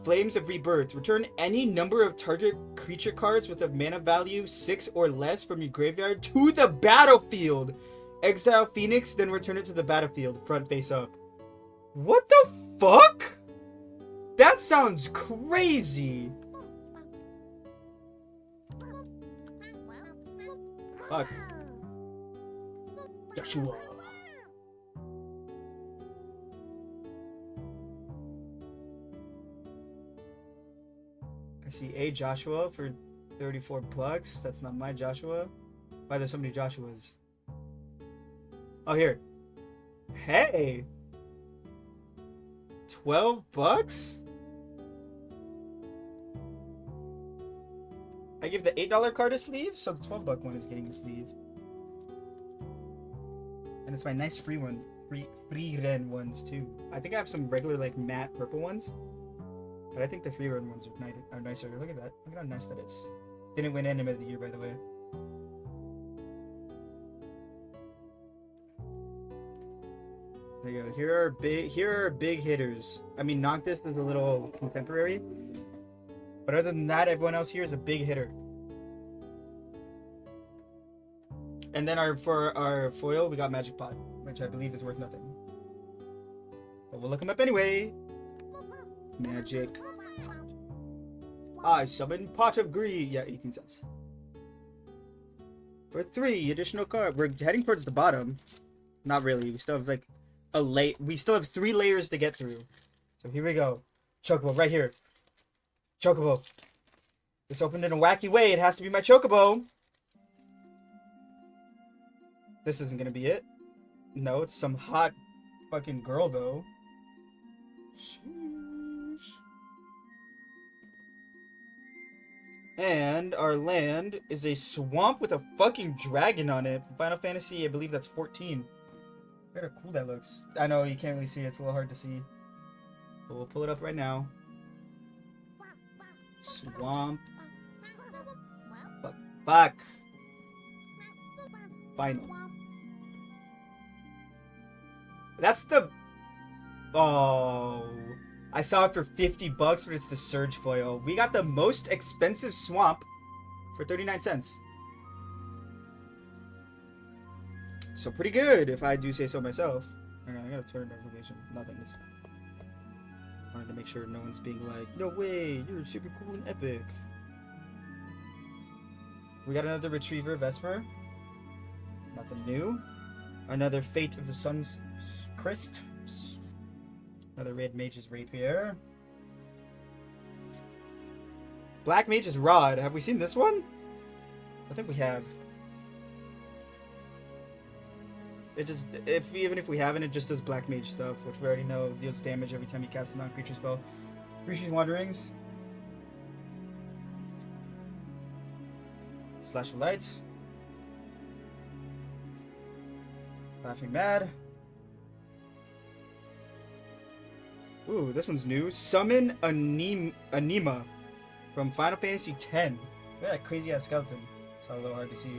Flames of Rebirth, return any number of target creature cards with a mana value 6 or less from your graveyard to the battlefield. Exile Phoenix, then return it to the battlefield, front face up. What the fuck? That sounds crazy. Fuck. Joshua. I see a Joshua for $34. That's not my Joshua. Why there's so many Joshuas? Oh, here. Hey. $12? I give the $8 card a sleeve, so the $12 one is getting a sleeve. And it's my nice free one. Free red ones too. I think I have some regular like matte purple ones. But I think the free red ones are nicer. Look at that. Look at how nice that is. Didn't win Anime of the Year, by the way. There you go. Here are big hitters. I mean, Noctis is a little contemporary, but other than that, everyone else here is a big hitter. And then for our foil, we got Magic Pot, which I believe is worth nothing. But we'll look him up anyway. Magic Pot. I summon Pot of Greed. Yeah, 18 cents. For 3 additional cards. We're heading towards the bottom. Not really. We still have like we still have 3 layers to get through. So here we go. Chocobo, right here. Chocobo. This opened in a wacky way. It has to be my Chocobo. This isn't gonna be it. No, it's some hot fucking girl though. Sheesh. And our land is a swamp with a fucking dragon on it. Final Fantasy, I believe that's 14. Look how cool that looks. I know you can't really see it. It's a little hard to see. But we'll pull it up right now. Swamp. Fuck. Final. That's the... Oh... I saw it for 50 bucks, but it's the Surge foil. We got the most expensive swamp for 39 cents. So pretty good, if I do say so myself. Hang on, I gotta turn notification. Nothing. It's not. I wanted to make sure no one's being like, no way, you're super cool and epic. We got another Retriever Vesper. Nothing new. Another Fate of the Sun's Crest. Another Red Mage's Rapier. Black Mage's Rod. Have we seen this one? I think we have. It just, even if we haven't, it just does Black Mage stuff, which we already know deals damage every time you cast a non-creature spell. Rishi's Wanderings. Slash of Light. Laughing Mad. Ooh, this one's new. Summon Anima from Final Fantasy X. Look at that crazy ass skeleton. It's a little hard to see.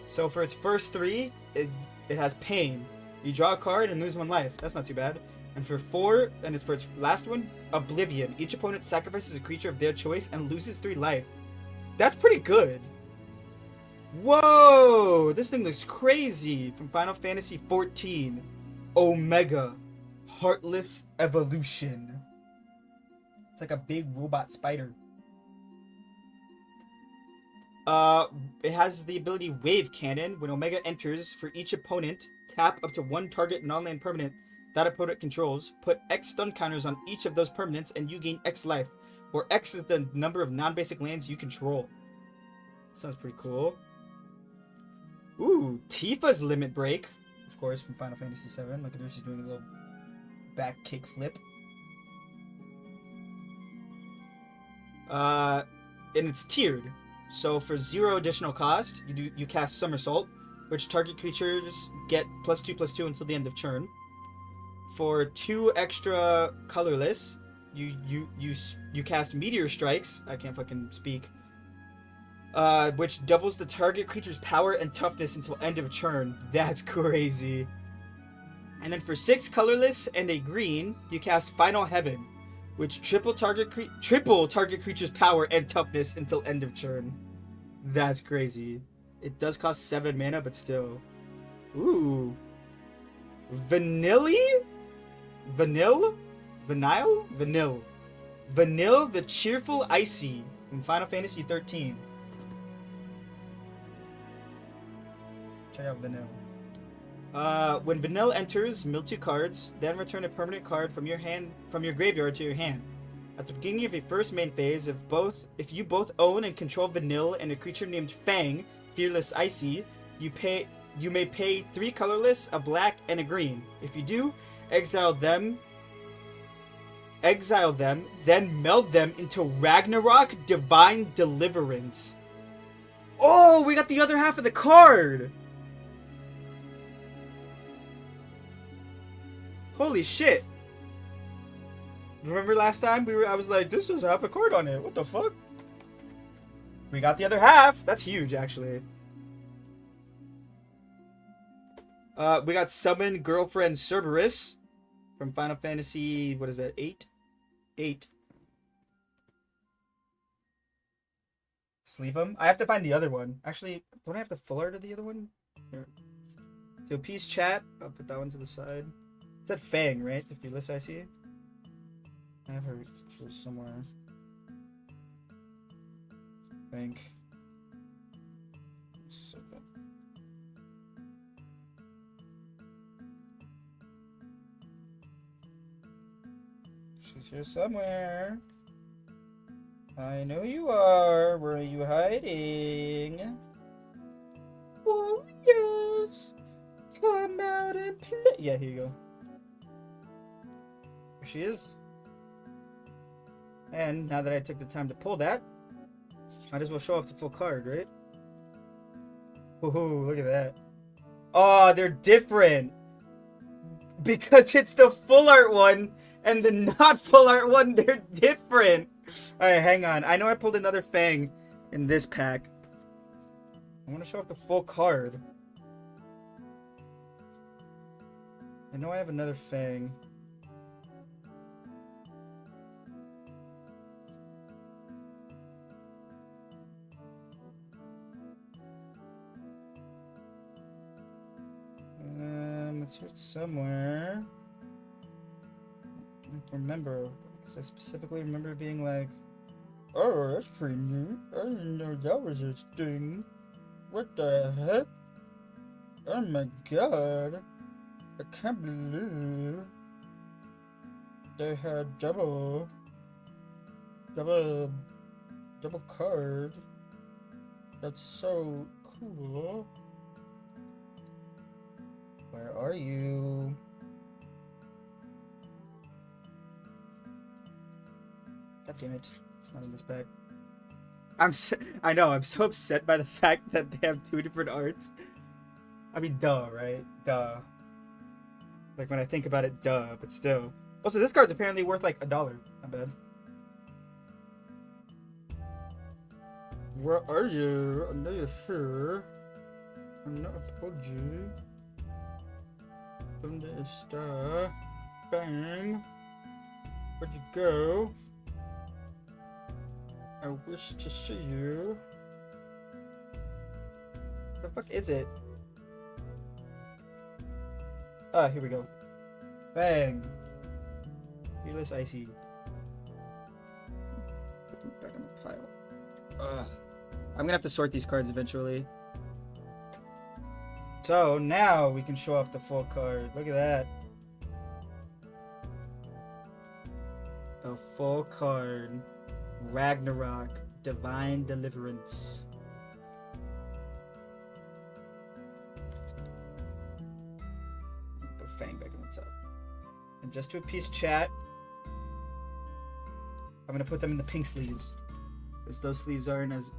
So for its first 3, it has Pain. You draw a card and lose 1 life. That's not too bad. And for 4, and it's for its last one, Oblivion. Each opponent sacrifices a creature of their choice and loses 3 life. That's pretty good. Whoa! This thing looks crazy. From Final Fantasy XIV. Omega. Heartless Evolution. It's like a big robot spider. It has the ability Wave Cannon. When Omega enters, for each opponent, tap up to 1 target non-land permanent that opponent controls. Put X stun counters on each of those permanents and you gain X life, where X is the number of non-basic lands you control. Sounds pretty cool. Ooh, Tifa's Limit Break. Of course, from Final Fantasy VII. Look at her, she's doing a little back kick flip. And it's tiered. So for 0 additional cost, you cast Somersault, which target creatures get +2/+2 until the end of turn. For 2 extra colorless, you cast Meteor Strikes. I can't fucking speak. Which doubles the target creature's power and toughness until end of turn. That's crazy. And then for 6 colorless and a green, you cast Final Heaven, which triple target creature's power and toughness until end of turn. That's crazy. It does cost 7 mana, but still. Ooh. Vanille, the Cheerful Icy from Final Fantasy 13. Check out Vanille. When Vanille enters, mill 2 cards, then return a permanent card from your graveyard to your hand. At the beginning of your first main phase, if you both own and control Vanille and a creature named Fang, Fearless Icy, you may pay 3 colorless, a black, and a green. If you do, exile them, then meld them into Ragnarok Divine Deliverance. Oh, we got the other half of the card! Holy shit. Remember last time I was like, this does have a card on it. What the fuck? We got the other half. That's huge, actually. We got Summon Girlfriend Cerberus from Final Fantasy, what is that, 8? 8. Sleeve him? I have to find the other one. Actually, don't I have the full art of the other one? Here. To appease chat, I'll put that one to the side. It said Fang, right? The Fearless IC. I have her here somewhere. I think. So good. She's here somewhere. I know you are. Where are you hiding? Oh, yes. Come out and play. Yeah, here you go. There she is. And now that I took the time to pull that, might as well show off the full card, right? Woohoo, look at that. Oh, they're different. Because it's the full art one and the not full art one, they're different. Alright, hang on. I know I pulled another Fang in this pack. I want to show off the full card. I know I have another Fang. It's here somewhere. I don't remember. Because I specifically remember being like, oh, that's pretty neat. I didn't know that was a thing. What the heck? Oh my god. I can't believe they had double card. That's so cool. Where are you? God damn it. It's not in this pack. I know, I'm so upset by the fact that they have two different arts. I mean, duh, right? Duh. Like, when I think about it, duh, but still. Also, this card's apparently worth like $1. Not bad. Where are you? I know you're sure. I'm not a pudgy. From the star. Bang. Where'd you go? I wish to see you. What the fuck is it? Ah, here we go. Bang. Fearless Icy. Put them back in the pile. Ugh. I'm gonna have to sort these cards eventually. So now we can show off the full card. Look at that. The full card. Ragnarok. Divine Deliverance. Put Fang back in the top. And just to appease chat, I'm gonna put them in the pink sleeves. Because those sleeves aren't as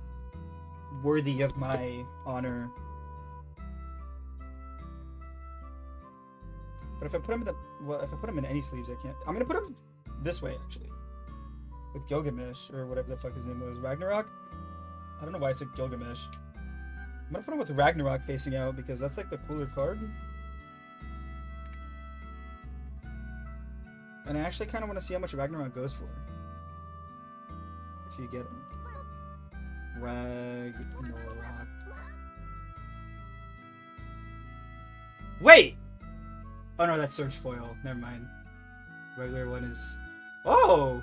worthy of my honor. But if I put them in if I put them in any sleeves, I can't. I'm gonna put them this way actually, with Gilgamesh or whatever the fuck his name was, Ragnarok. I don't know why I said Gilgamesh. I'm gonna put him with Ragnarok facing out because that's like the cooler card. And I actually kind of want to see how much Ragnarok goes for. If you get him. Ragnarok. Wait! Oh no, that's Surge Foil. Never mind. Regular one is... Oh!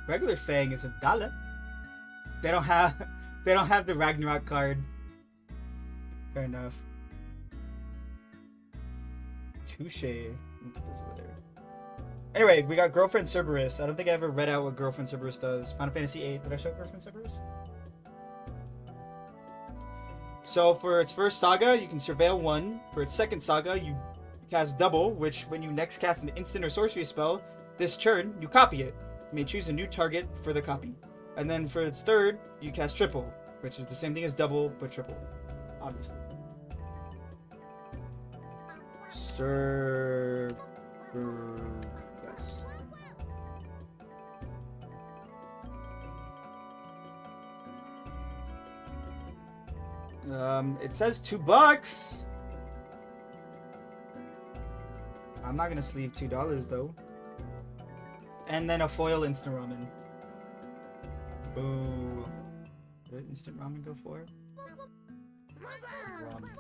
Regular Fang is $1. They don't have the Ragnarok card. Fair enough. Touche. Anyway, we got Girlfriend Cerberus. I don't think I ever read out what Girlfriend Cerberus does. Final Fantasy VIII. Did I show Girlfriend Cerberus? So for its first saga, you can surveil 1. For its second saga, you cast double, which when you next cast an instant or sorcery spell, this turn, you copy it. You may choose a new target for the copy. And then for its third, you cast triple, which is the same thing as double, but triple. Obviously. Cerberus. It says $2. I'm not gonna sleeve $2 though. And then a foil instant ramen. Boo. What did instant ramen go for? Ramen.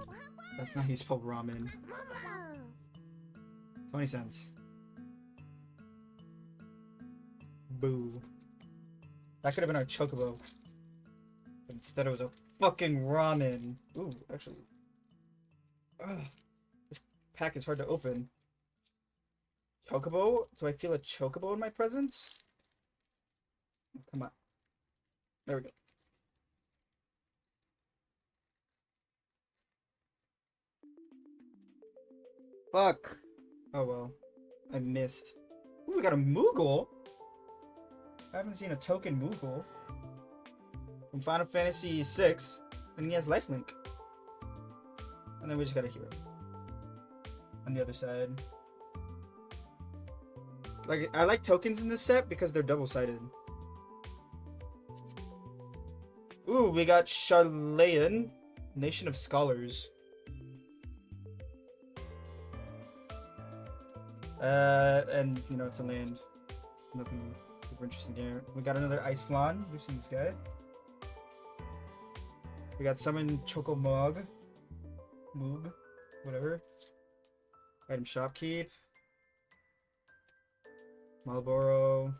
That's not how you spell ramen. 20 cents. Boo. That could have been our Chocobo. But instead it was a fucking ramen. Ooh, actually. Ugh. This pack is hard to open. Chocobo? Do I feel a Chocobo in my presence? Come on. There we go. Fuck. Oh well. I missed. Ooh, we got a Moogle. I haven't seen a token Moogle. From Final Fantasy VI. And he has lifelink. And then we just got a hero. On the other side. Like, I like tokens in this set because they're double-sided. Ooh, we got Charlayan, Nation of Scholars. And, you know, it's a land. Nothing super interesting here. We got another Ice Flan. We've seen this guy. We got Summon Chocobo. Moog. Whatever. Item Shopkeep. Marlboro.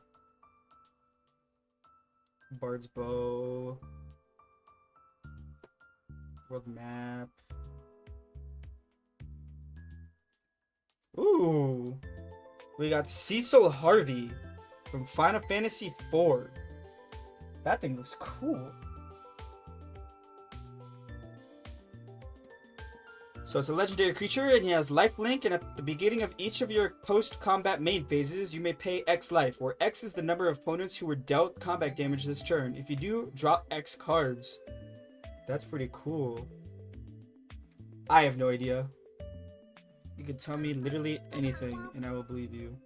Bard's Bow. World Map. Ooh. We got Cecil Harvey from Final Fantasy IV. That thing looks cool. So it's a legendary creature and he has lifelink, and at the beginning of each of your post-combat main phases, you may pay X life, where X is the number of opponents who were dealt combat damage this turn. If you do, drop X cards. That's pretty cool. I have no idea. You can tell me literally anything and I will believe you.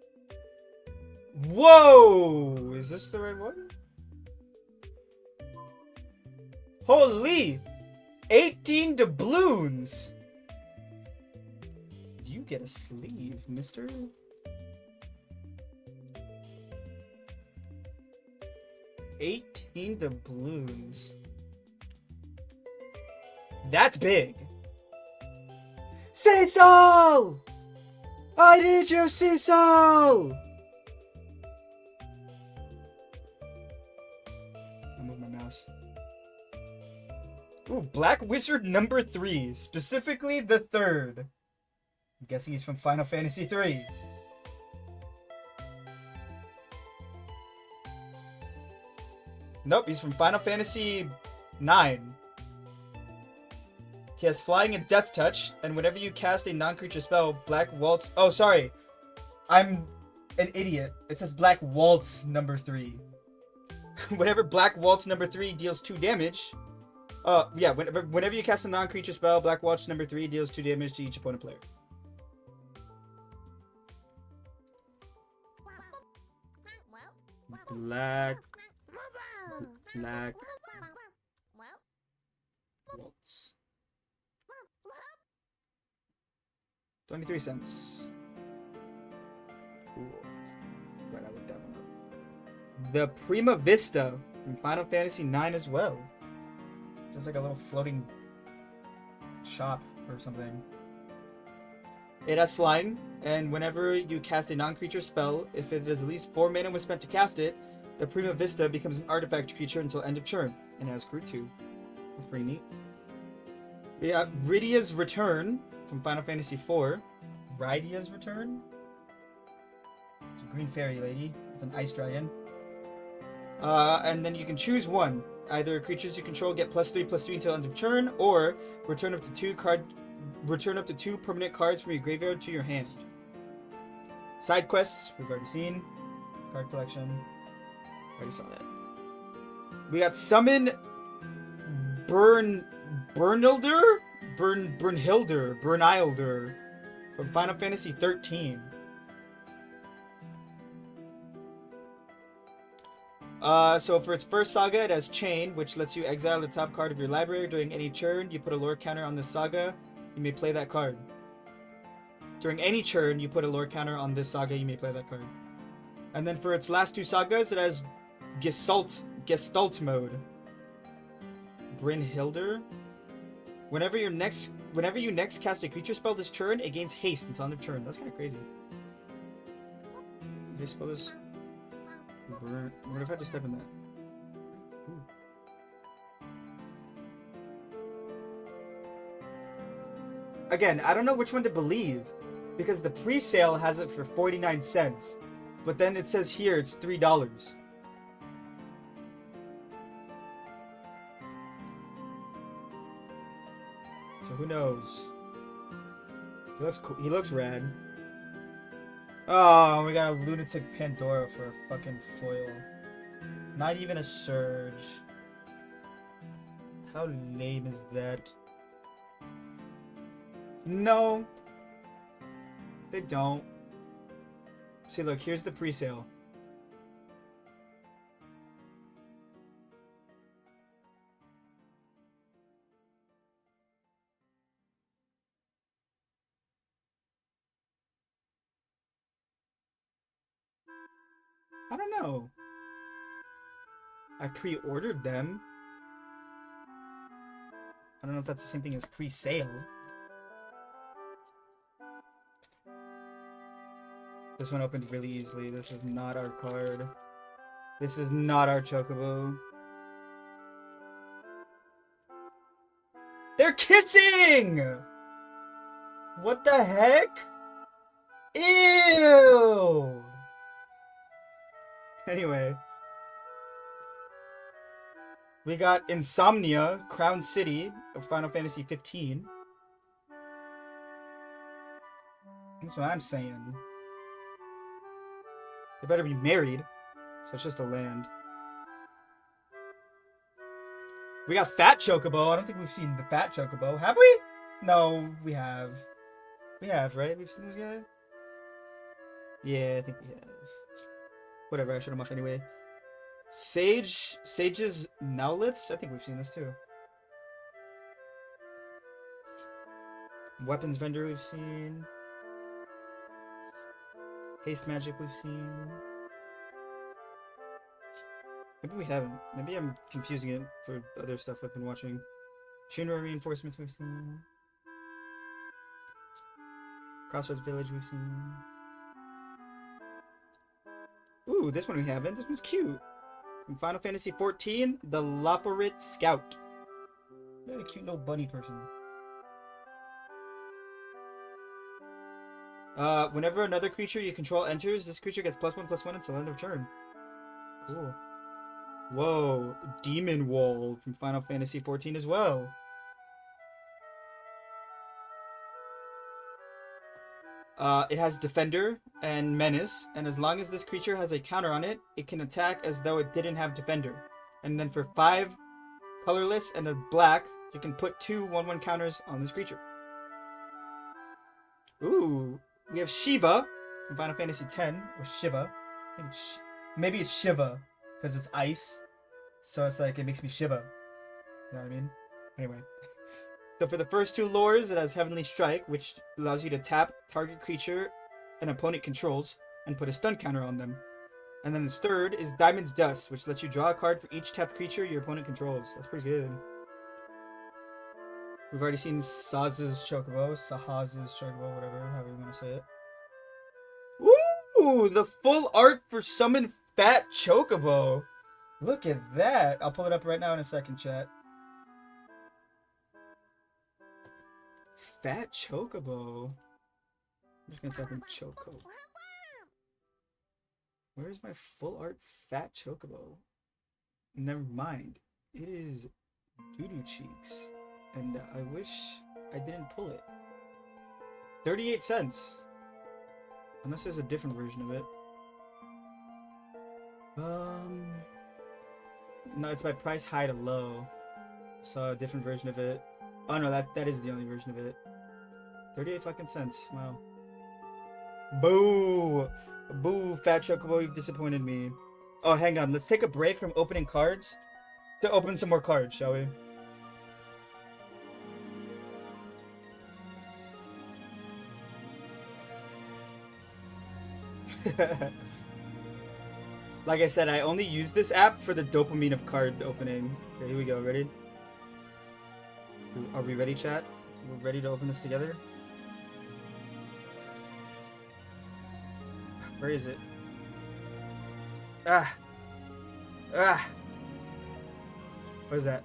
Whoa! Is this the right one? Holy! 18 doubloons! You get a sleeve, mister. $18 doubloons. That's big. Cecil! I need you, Cecil! I'll move my mouse. Ooh, Black Wizard number 3. Specifically the 3rd. I'm guessing he's from Final Fantasy 3. Nope, he's from Final Fantasy 9. He has Flying and Death Touch, and whenever you cast a non-creature spell, Black Waltz... Oh, sorry. I'm an idiot. It says Black Waltz number 3. Whenever Black Waltz number 3 deals 2 damage... yeah, whenever you cast a non-creature spell, Black Waltz number 3 deals 2 damage to each opponent player. Black Waltz. 23 cents. Cool. Glad I looked that one up. The Prima Vista from Final Fantasy 9 as well. It's like a little floating shop or something. It has flying, and whenever you cast a non-creature spell, if it is at least 4 mana was spent to cast it, the Prima Vista becomes an artifact creature until end of turn, and it has crew 2. That's pretty neat. We got Rydia's Return from Final Fantasy IV. Rydia's Return? It's a green fairy lady with an ice dragon. And then you can choose one. Either creatures you control get +3/+3 until end of turn, or return up to 2 permanent cards from your graveyard to your hand. Side quests, we've already seen. Card collection, already saw that. We got Summon Bernhilder from Final Fantasy 13. So for its first saga, it has Chain, which lets you exile the top card of your library. During any turn, you put a lore counter on the saga. You may play that card. During any turn, you put a lore counter on this saga, you may play that card. And then for its last 2 sagas, it has Gestalt mode. Brynhilder. Whenever you next cast a creature spell this turn, it gains haste until end of turn. That's kind of crazy. How do you spell this? What if I just type in that? Ooh. Again, I don't know which one to believe, because the pre-sale has it for 49 cents, but then it says here it's $3. So who knows? He looks cool. He looks rad. Oh, we got a Lunatic Pandora for a fucking foil. Not even a Surge. How lame is that? No. They don't. See, look, here's the pre-sale. I don't know. I pre-ordered them. I don't know if that's the same thing as pre-sale. This one opened really easily. This is not our card. This is not our Chocobo. They're kissing! What the heck? Ew! Anyway. We got Insomnia, Crown City of Final Fantasy 15. That's what I'm saying. They better be married. So it's just a land. We got Fat Chocobo. I don't think we've seen the Fat Chocobo. Have we? No, we have. We have, right? We've seen this guy? Yeah, I think we have. Whatever, I shut him off anyway. Sage's Nowliths? I think we've seen this too. Weapons Vendor we've seen. Haste Magic we've seen. Maybe we haven't. Maybe I'm confusing it for other stuff I've been watching. Shinra Reinforcements we've seen. Crossroads Village we've seen. Ooh, this one we haven't. This one's cute. From Final Fantasy XIV, the Loporit Scout. Really cute little bunny person. Whenever another creature you control enters, this creature gets +1/+1 until end of turn. Cool. Whoa, Demon Wall from Final Fantasy XIV as well. It has Defender and Menace, and as long as this creature has a counter on it, it can attack as though it didn't have Defender. And then for 5 colorless and a black, you can put 2 1/1 counters on this creature. Ooh, we have Shiva from Final Fantasy X, or Shiva. I think it's maybe it's Shiva, because it's ice. So it's like, it makes me shiver. You know what I mean? Anyway. So for the first 2 lures, it has Heavenly Strike, which allows you to tap target creature an opponent controls and put a stun counter on them. And then the third is Diamond's Dust, which lets you draw a card for each tapped creature your opponent controls. That's pretty good. We've already seen Saz's Chocobo, Sahaz's Chocobo, whatever, however you want to say it. Ooh, the full art for Summon Fat Chocobo. Look at that. I'll pull it up right now in a second, chat. Fat Chocobo. I'm just gonna type in Choco. Where's my full art Fat Chocobo? Never mind. It is Doodoo Cheeks. And I wish I didn't pull it. 38 cents. Unless there's a different version of it. No, it's by price high to low. So a different version of it. Oh no, that is the only version of it. 38 fucking cents. Wow. Boo! Boo, Fat Chocobo, you've disappointed me. Oh, hang on. Let's take a break from opening cards to open some more cards, shall we? Like I said, I only use this app for the dopamine of card opening. Okay, here we go. Ready? Are we ready, chat? We're ready to open this together? Where is it? Ah! Ah! What is that?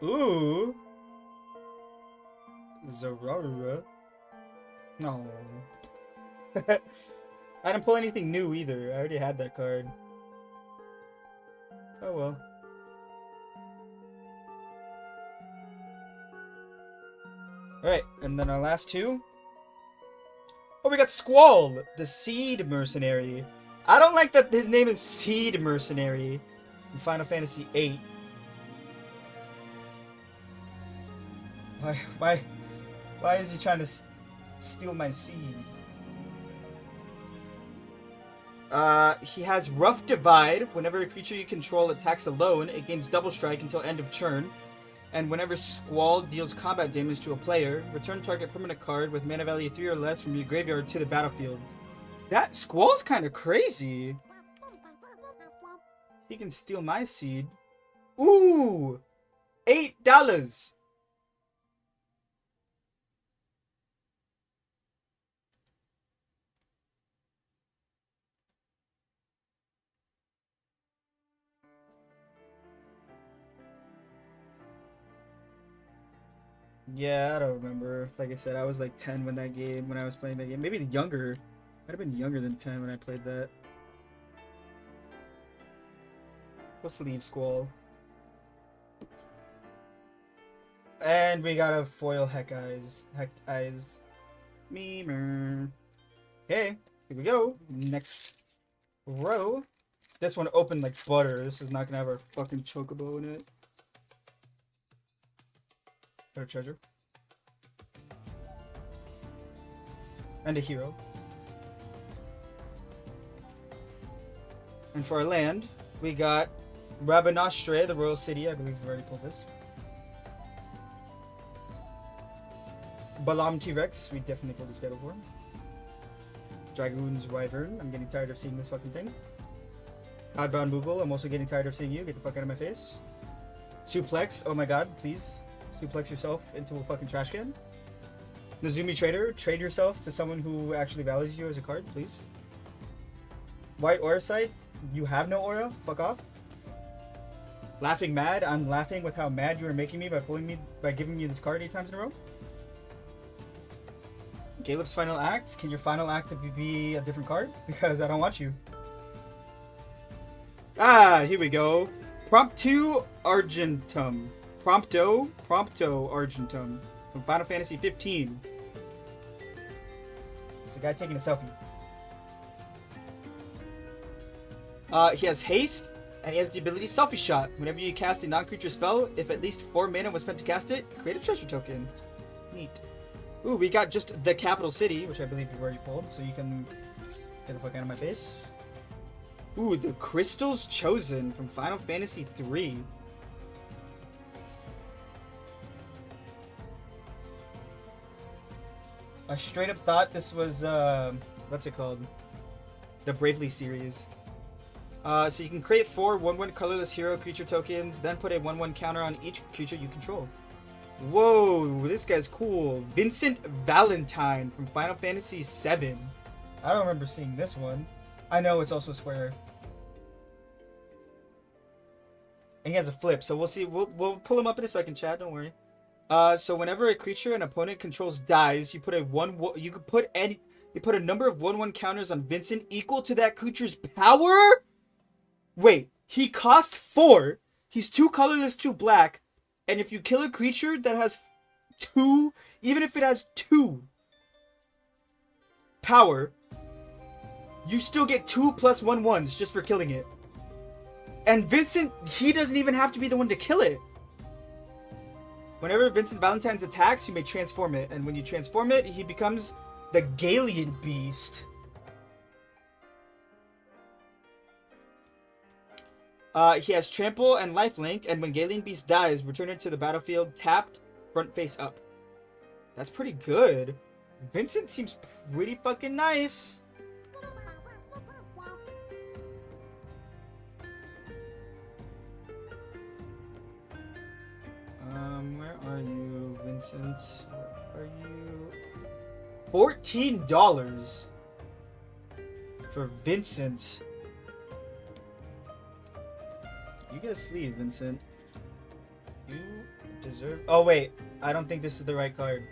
Ooh! Zorara. No. I didn't pull anything new either. I already had that card. Oh well. Alright, and then our last two. Oh, we got Squall, the Seed Mercenary. I don't like that his name is Seed Mercenary in Final Fantasy VIII. Why is he trying to steal my seed? He has Rough Divide. Whenever a creature you control attacks alone, it gains double strike until end of turn. And whenever Squall deals combat damage to a player, return target permanent card with mana value 3 or less from your graveyard to the battlefield. That Squall's kind of crazy. He can steal my seed. Ooh! $8! Yeah, I don't remember. Like I said, I was like 10 when I was playing that game. Maybe younger. Might have been younger than 10 when I played that. Let's leave Squall. And we got a foil Heck Eyes. Memer. Okay, here we go. Next row. This one opened like butter. This is not gonna have our fucking Chocobo in it. Got a treasure. And a hero. And for our land, we got Rabanastre, the Royal City. I believe we've already pulled this. Balam T-Rex. We definitely pulled this guy before. Dragoon's Wyvern. I'm getting tired of seeing this fucking thing. Godbound Moogle. I'm also getting tired of seeing you. Get the fuck out of my face. Suplex. Oh my god, please. Suplex yourself into a fucking trash can. Nazumi Trader. Trade yourself to someone who actually values you as a card, please. White Aura Sight. You have no aura. Fuck off. Laughing Mad. I'm laughing with how mad you were making me by giving me this card 8 times in a row. Caleb's Final Act. Can your final act be a different card? Because I don't want you. Ah, here we go. Prompto Argentum. Prompto Argentum. From Final Fantasy 15. It's a guy taking a selfie. He has haste, and he has the ability Selfie Shot. Whenever you cast a non-creature spell, if at least 4 mana was spent to cast it, create a treasure token. Neat. Ooh, we got just the capital city, which I believe you've already pulled, so you can get the fuck out of my face. Ooh, the Crystals Chosen from Final Fantasy 3. I straight up thought this was, what's it called? The Bravely series. So you can create 4 1/1 colorless hero creature tokens, then put a 1/1 counter on each creature you control. Whoa, this guy's cool. Vincent Valentine from Final Fantasy VII. I don't remember seeing this one. I know it's also square. And he has a flip, so we'll see. We'll pull him up in a second, chat. Don't worry. So whenever a creature an opponent controls dies, you put a number of 1/1 counters on Vincent equal to that creature's power. Wait, he cost 4. He's 2 colorless, 2 black. And if you kill a creature that has 2, even if it has 2 power, you still get 2 plus 1/1s just for killing it. And Vincent, he doesn't even have to be the one to kill it. Whenever Vincent Valentine's attacks, you may transform it. And when you transform it, he becomes the Galian Beast. He has Trample and Lifelink, and when Galian Beast dies, return it to the battlefield tapped, front face up. That's pretty good. Vincent seems pretty fucking nice. Where are you, Vincent? Where are you? $14 for Vincent. You get a sleeve, Vincent. You deserve... Oh, wait. I don't think this is the right card.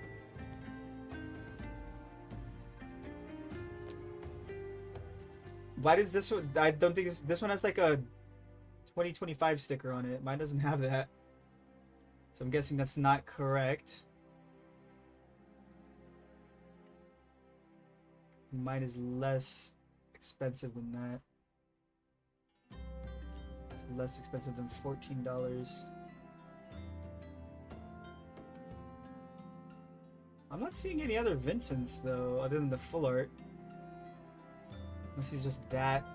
Why does this one... I don't think this one has like a 2025 sticker on it. Mine doesn't have that. So I'm guessing that's not correct. Mine is less expensive than that. It's less expensive than $14. I'm not seeing any other Vincents though, other than the full art. Unless he's just that.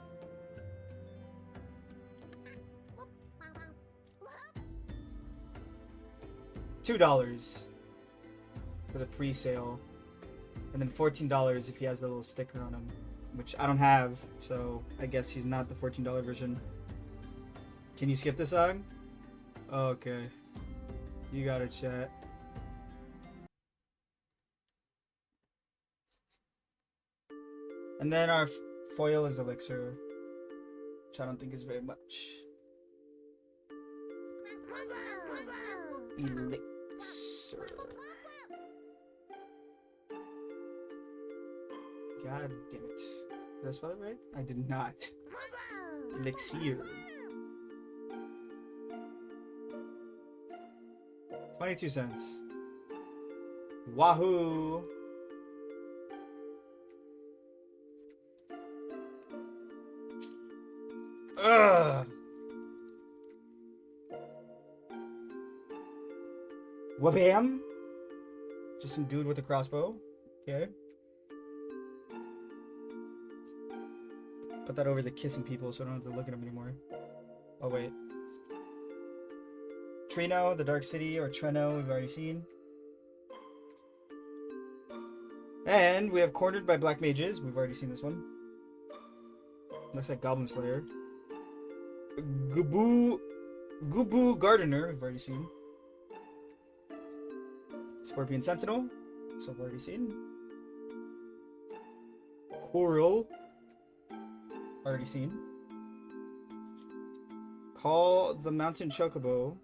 $2 for the pre-sale. And then $14 if he has the little sticker on him. Which I don't have, so I guess he's not the $14 version. Can you skip this song? Okay. You got it, chat. And then our foil is Elixir, which I don't think is very much. Elixir. God damn it. Did I spell it right? I did not. Elixir. 22 cents. Wahoo! Ugh! Wabam! Just some dude with a crossbow. Okay. Put that over the kissing people so I don't have to look at them anymore. Oh, wait. Trino, the Dark City, or Treno, we've already seen. And we have Cornered by Black Mages. We've already seen this one. Looks like Goblin Slayer. Gubu Gardener, we've already seen. Scorpion Sentinel, so we've already seen. Coral, already seen. Call the Mountain Chocobo,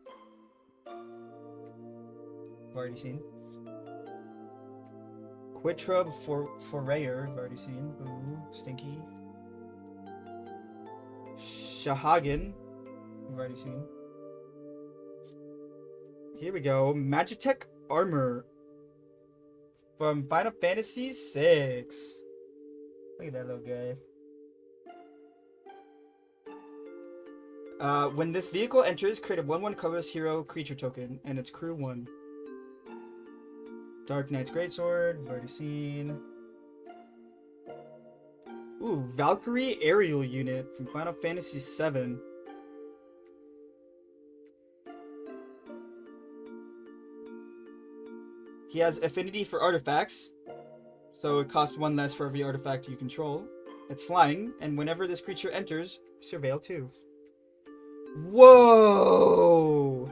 we've already seen. Quitrub Forayer, we've already seen. Ooh, stinky. Shahagan, we've already seen. Here we go. Magitech Armor from Final Fantasy VI. Look at that little guy. When this vehicle enters, create a 1/1 colorless hero creature token, and it's crew 1. Dark Knight's Greatsword, we've already seen. Ooh, Valkyrie Aerial Unit from Final Fantasy VII. He has affinity for artifacts, so it costs 1 less for every artifact you control. It's flying, and whenever this creature enters, surveil 2. Whoa!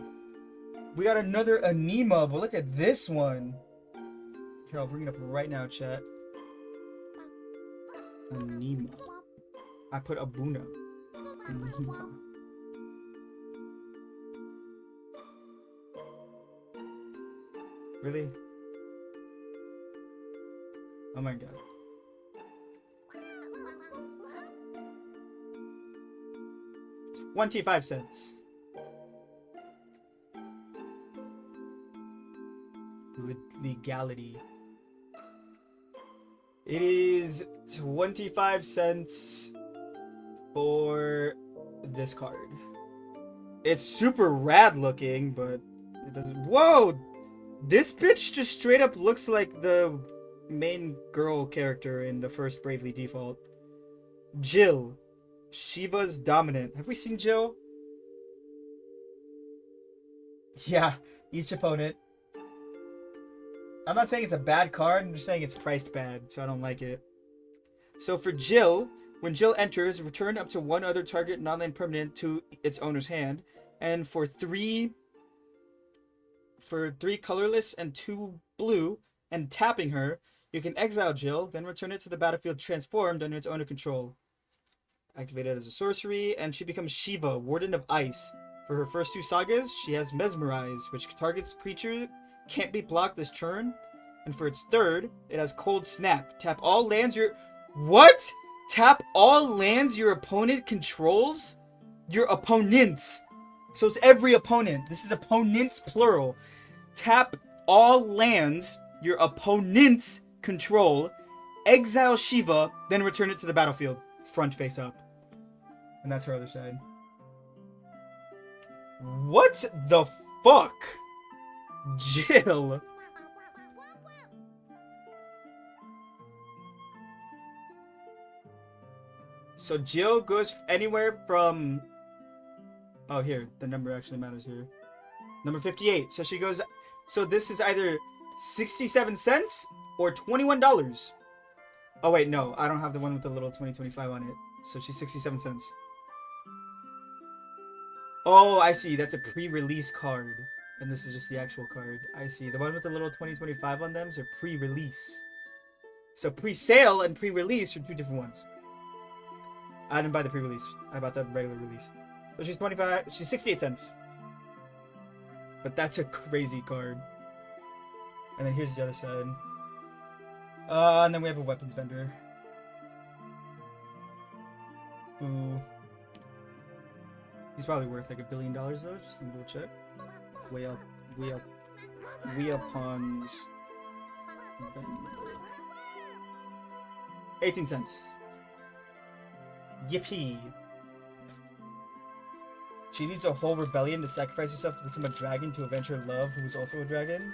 We got another Anima, but look at this one. Here, I'll bring it up right now, chat. Anima. I put Abuna. Anima. Really? Oh my god. $0.25. Legality. It is 25 cents for this card. It's super rad looking, but it doesn't. Whoa! This bitch just straight up looks like the main girl character in the first Bravely Default. Jill. Shiva's dominant. Have we seen Jill? Yeah, each opponent. I'm not saying it's a bad card, I'm just saying it's priced bad, so I don't like it. So for Jill, when Jill enters, return up to one other target non-land permanent to its owner's hand. And for three colorless and 2 blue, and tapping her, you can exile Jill, then return it to the battlefield transformed under its owner control. Activated as a sorcery, and she becomes Shiva, Warden of Ice. For her first 2 sagas, she has Mesmerize, which targets creature can't be blocked this turn. And for its third, it has Cold Snap. Tap all lands your... What? Tap all lands your opponent controls? Your opponents. So it's every opponent. This is opponents plural. Tap all lands your opponents control. Exile Shiva, then return it to the battlefield. Front face up. And that's her other side. What the fuck? Jill. So Jill goes anywhere from... Oh, here. The number actually matters here. Number 58. So she goes... So this is either 67 cents or $21. Oh, wait. No. I don't have the one with the little 2025 on it. So she's 67 cents. Oh, I see. That's a pre-release card. And this is just the actual card. I see. The one with the little 2025 on them is a pre-release. So pre-sale and pre-release are 2 different ones. I didn't buy the pre-release. I bought the regular release. So she's 25. She's 68 cents. But that's a crazy card. And then here's the other side. And then we have a weapons vendor. Boo. He's probably worth like $1 billion though. Just let me go check. Way up. Way up. Way up pawns. 18 cents. Yippee. She leads a whole rebellion to sacrifice herself to become a dragon to avenge her love, who is also a dragon.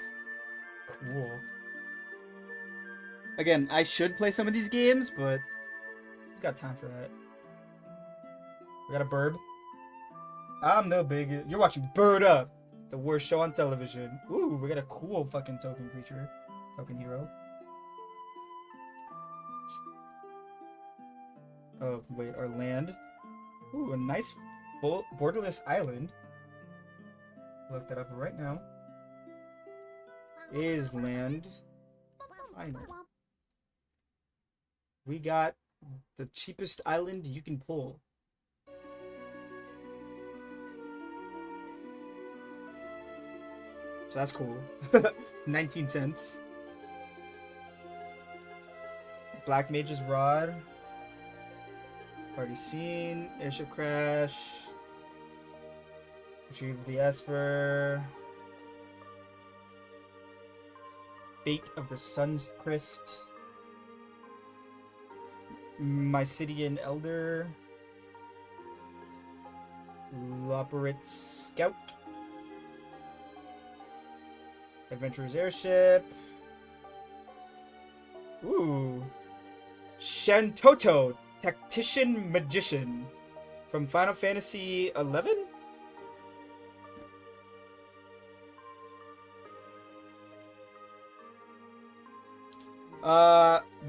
Cool. Again, I should play some of these games, but who's got time for that? We got a burb. I'm no big... You're watching Bird Up, the worst show on television. Ooh, we got a cool fucking token creature. Token hero. Oh, wait, our land. Ooh, a nice borderless island. Look that up right now. Is land. Island. We got the cheapest island you can pull. So that's cool. 19 cents. Black Mage's Rod. Party Scene. Airship Crash. Retrieve the Esper. Fate of the Sun's Crest. Mycidian Elder. Loperit Scout. Adventurer's Airship. Ooh. Shantoto, Tactician Magician. From Final Fantasy XI?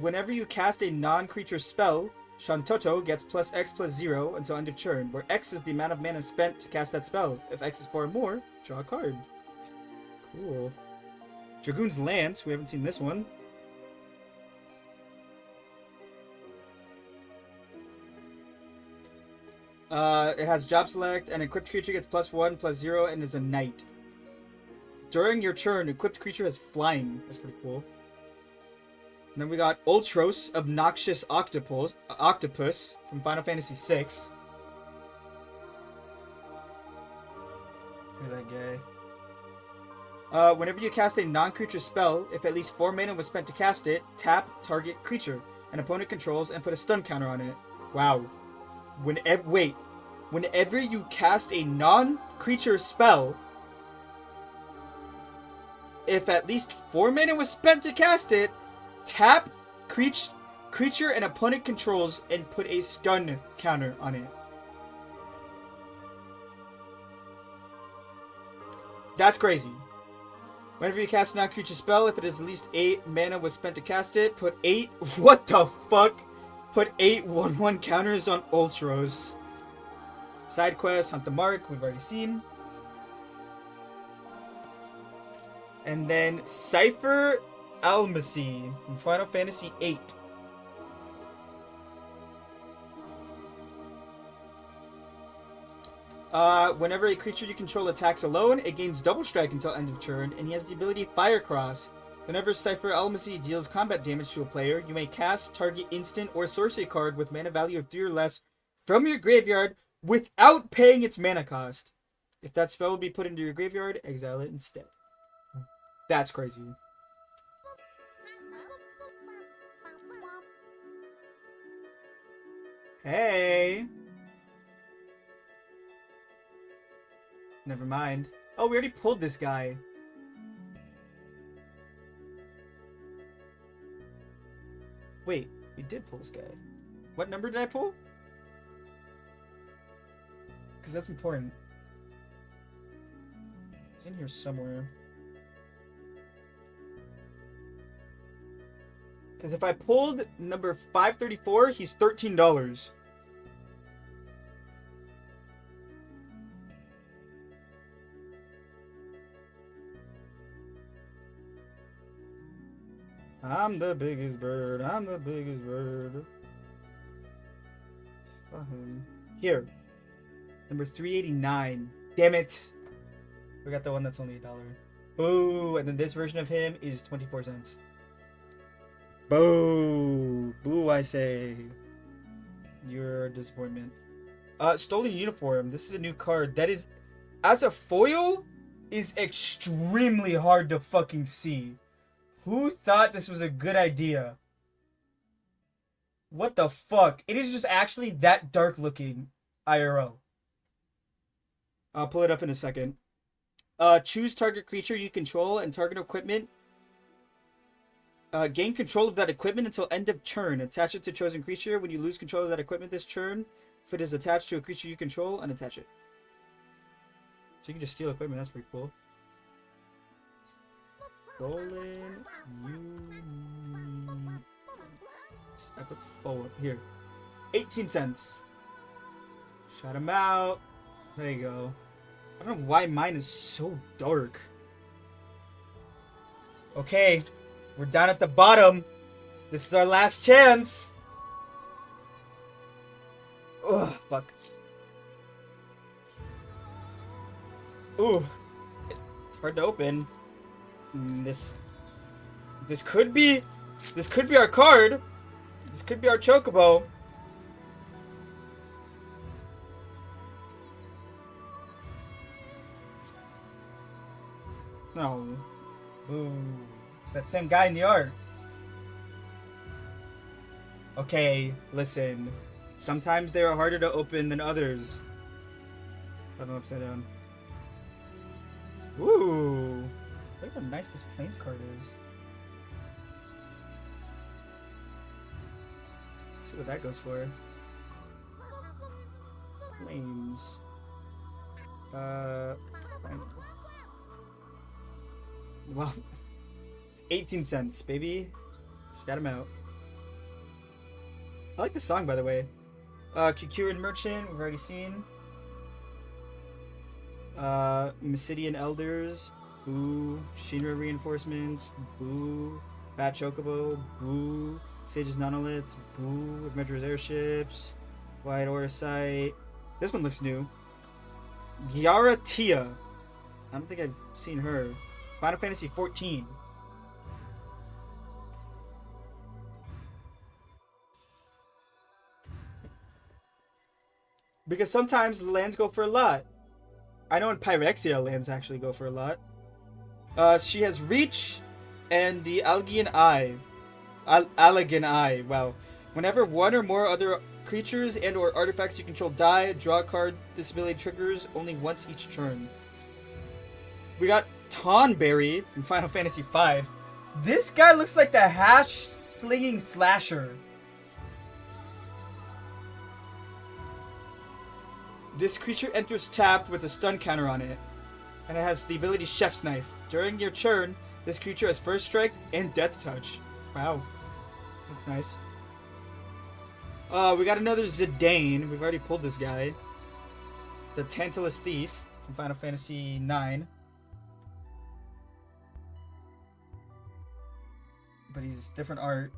Whenever you cast a non-creature spell, Shantoto gets +X+0 until end of turn, where X is the amount of mana spent to cast that spell. If X is 4 or more, draw a card. Cool. Dragoon's Lance, we haven't seen this one. It has job select, and equipped creature gets +1/+0 and is a knight. During your turn, equipped creature has flying. That's pretty cool. And then we got Ultros, Obnoxious Octopus from Final Fantasy VI. Look at that guy. Whenever you cast a non-creature spell, if at least 4 mana was spent to cast it, tap target creature an opponent controls and put a stun counter on it. Wow. Whenever you cast a non-creature spell, if at least 4 mana was spent to cast it, tap creature and opponent controls and put a stun counter on it. That's crazy. Whenever you cast a non-creature spell, if it is at least 8 mana was spent to cast it, put 8... What the fuck? Put 8 1/1 counters on Ultros. Side quest, Hunt the Mark, we've already seen. And then Cypher Almasi from Final Fantasy VIII. Whenever a creature you control attacks alone, it gains double strike until end of turn, and he has the ability Fire Cross. Whenever Cypher Almasi deals combat damage to a player, you may cast target instant or sorcery card with mana value of 3 or less from your graveyard without paying its mana cost. If that spell will be put into your graveyard, exile it instead. That's crazy. Hey. Never mind. Oh, we already pulled this guy. Wait, we did pull this guy. What number did I pull? Because that's important. It's in here somewhere. Because if I pulled number 534, he's $13. I'm the biggest bird. I'm the biggest bird. Here. Number 389. Damn it. We got the one that's only $1. Boo. And then this version of him is 24 cents. Boo. Boo, I say. You're a disappointment. Stolen Uniform. This is a new card. That is, as a foil, is extremely hard to fucking see. Who thought this was a good idea? What the fuck? It is just actually that dark looking IRL. I'll pull it up in a second. Choose target creature you control and target equipment. Gain control of that equipment until end of turn. Attach it to chosen creature. When you lose control of that equipment this turn, if it is attached to a creature you control, unattach it. So you can just steal equipment. That's pretty cool. Stolen. I put 4 here. 18 cents. Shout him out. There you go. I don't know why mine is so dark. Okay, we're down at the bottom. This is our last chance. Ugh, fuck. Ooh, it's hard to open. This could be our card. This could be our Chocobo. No. Boo. It's that same guy in the art. Okay, listen. Sometimes they are harder to open than others. Have them upside down. Ooh. Look how nice this Plains card is. Let's see what that goes for. Plains. Well, it's 18 cents, baby. Shout him out. I like the song, by the way. Kikurin Merchant, we've already seen. Mysidian Elders, boo. Shinra Reinforcements, boo. Fat Chocobo, boo. Sage's Nonoliths, boo. Adventurous Airships, Wide Aura Sight. This one looks new. Gyara Tia. I don't think I've seen her. Final Fantasy 14. Because sometimes the lands go for a lot. I know in Pyrexia lands actually go for a lot. She has Reach and the Algian Eye. Allegan Eye. Wow. Whenever one or more other creatures and or artifacts you control die, draw a card. This ability triggers only once each turn. We got Tonberry from Final Fantasy V. This guy looks like the hash slinging slasher. This creature enters tapped with a stun counter on it. And it has the ability Chef's Knife. During your turn, this creature has First Strike and Death Touch. Wow. That's nice. We got another Zidane. We've already pulled this guy. The Tantalus Thief from Final Fantasy IX. But he's different art.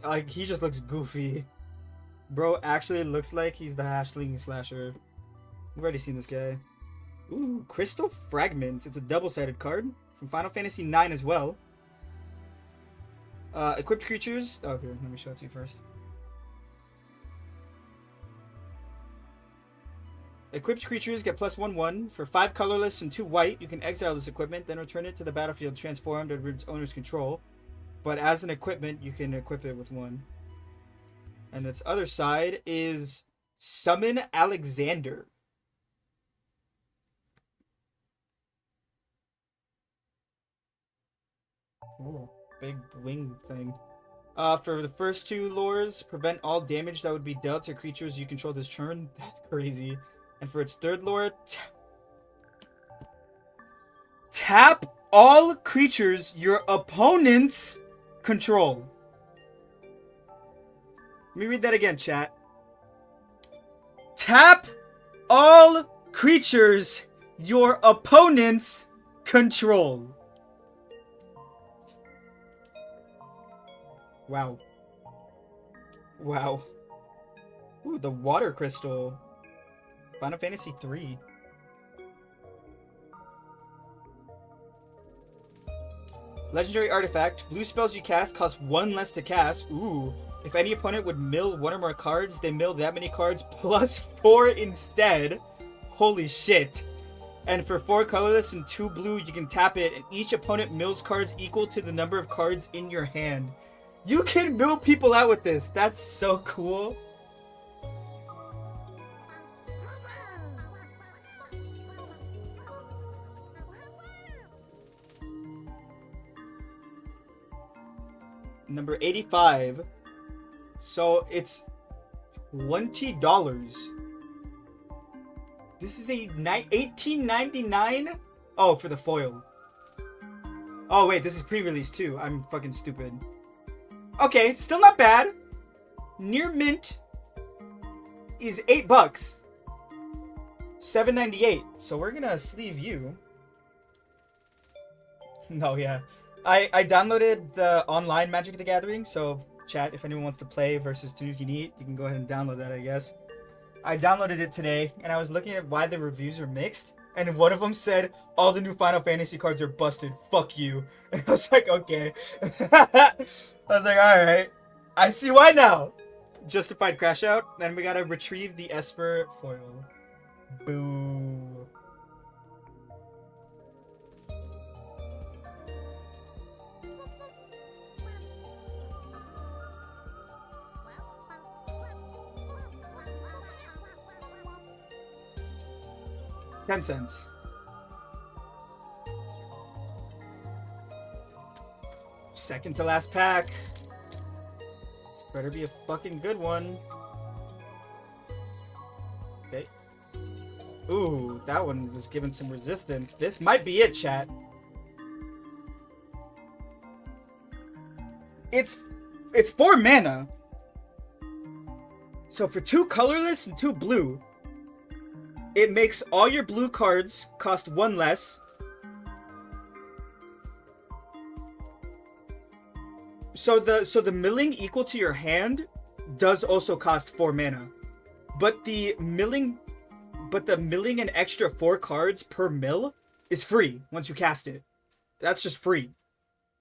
Like, he just looks goofy. Bro actually looks like he's the Hashling Slasher. We've already seen this guy. Ooh, Crystal Fragments. It's a double-sided card from Final Fantasy IX as well. Equipped creatures. Oh, here, let me show it to you first. Equipped creatures get +1/1. For 5 colorless and 2 white, you can exile this equipment, then return it to the battlefield transformed under its owner's control. But as an equipment, you can equip it with 1. And its other side is Summon Alexander. Cool. Big wing thing. For the first 2 lures, prevent all damage that would be dealt to creatures you control this turn. That's crazy. And for its 3rd lure, tap all creatures your opponents control. Let me read that again, chat. Tap all creatures your opponents control. Wow. Wow. Ooh, the water crystal. Final Fantasy 3. Legendary artifact. Blue spells you cast cost 1 less to cast. Ooh. If any opponent would mill 1 or more cards, they mill that many cards +4 instead. Holy shit. And for 4 colorless and 2 blue, you can tap it, and each opponent mills cards equal to the number of cards in your hand. You can mill people out with this. That's so cool. Number 85. So it's $20. This is a $18.99. Oh, for the foil. Oh wait, this is pre-release too. I'm fucking stupid. Okay, still not bad. Near mint is $8. $7.98. So we're gonna sleeve you. No, yeah. I downloaded the online Magic the Gathering, so chat, if anyone wants to play versus Tanuki Neat, you can go ahead and download that, I guess. I downloaded it today, and I was looking at why the reviews are mixed, and one of them said, all the new Final Fantasy cards are busted, fuck you. And I was like, okay. I was like, alright. I see why now. Justified Crash Out, then we gotta retrieve the Esper foil. Boo. $0.10. Second to last pack. This better be a fucking good one. Okay. Ooh, that one was given some resistance. This might be it, chat. It's 4 mana. So for 2 colorless and 2 blue, it makes all your blue cards cost 1 less. So the milling equal to your hand does also cost 4 mana. But the milling an extra 4 cards per mill is free once you cast it. That's just free.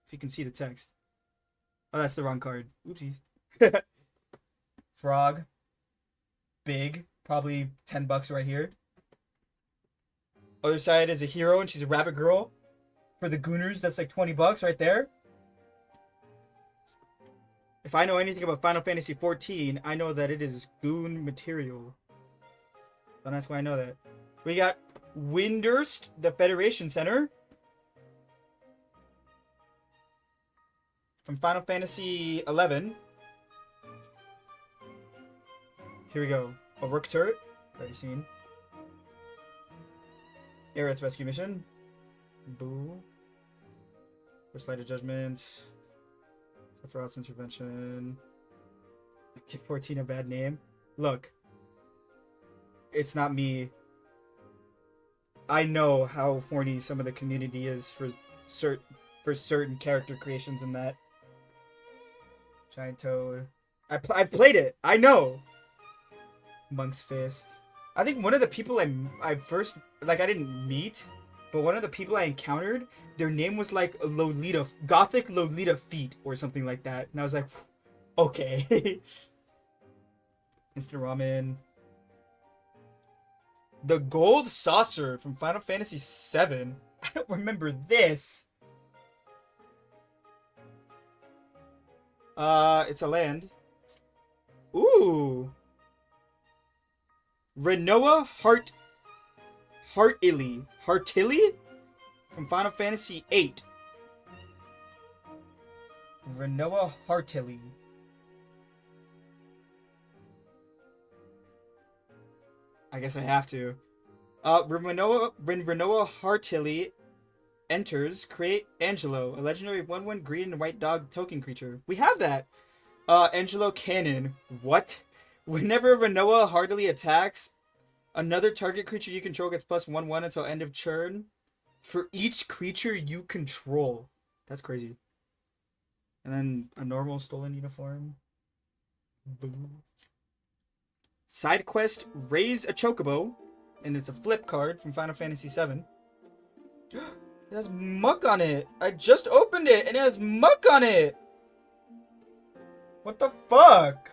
If you can see the text. Oh, that's the wrong card. Oopsies. Frog. Big. Probably $10 right here. Other side is a hero, and she's a rabbit girl. For the Gooners, that's like $20 right there. If I know anything about Final Fantasy XIV, I know that it is Goon material. Don't ask why I know that. We got Windurst, the Federation Center. From Final Fantasy XI. Here we go. A Rook turret. Already seen. Aerith's rescue mission. Boo. First Light of Judgment. Sephiroth's intervention. Give 14 a bad name. Look. It's not me. I know how horny some of the community is for certain character creations in that. Giant Toad. I've played it. I know. Monk's Fist. I think one of the people I first, like, I didn't meet, but one of the people I encountered, their name was like Lolita, Gothic Lolita Feet or something like that. And I was like, okay. Instant Ramen. The Gold Saucer from Final Fantasy VII. I don't remember this. It's a land. Ooh. Renoa Heartilly from Final Fantasy VIII. Renoa Heartilly. I guess I have to. When Renoa Heartilly enters, create Angelo, a legendary 1/1 green and white dog token creature. We have that. Angelo Cannon. What? Whenever Renoa Heartily attacks, another target creature you control gets +1/1 until end of turn for each creature you control. That's crazy. And then a normal stolen uniform. Boom. Side quest, Raise a Chocobo, and it's a flip card from Final Fantasy VII. It has muck on it. I just opened it and it has muck on it. What the fuck?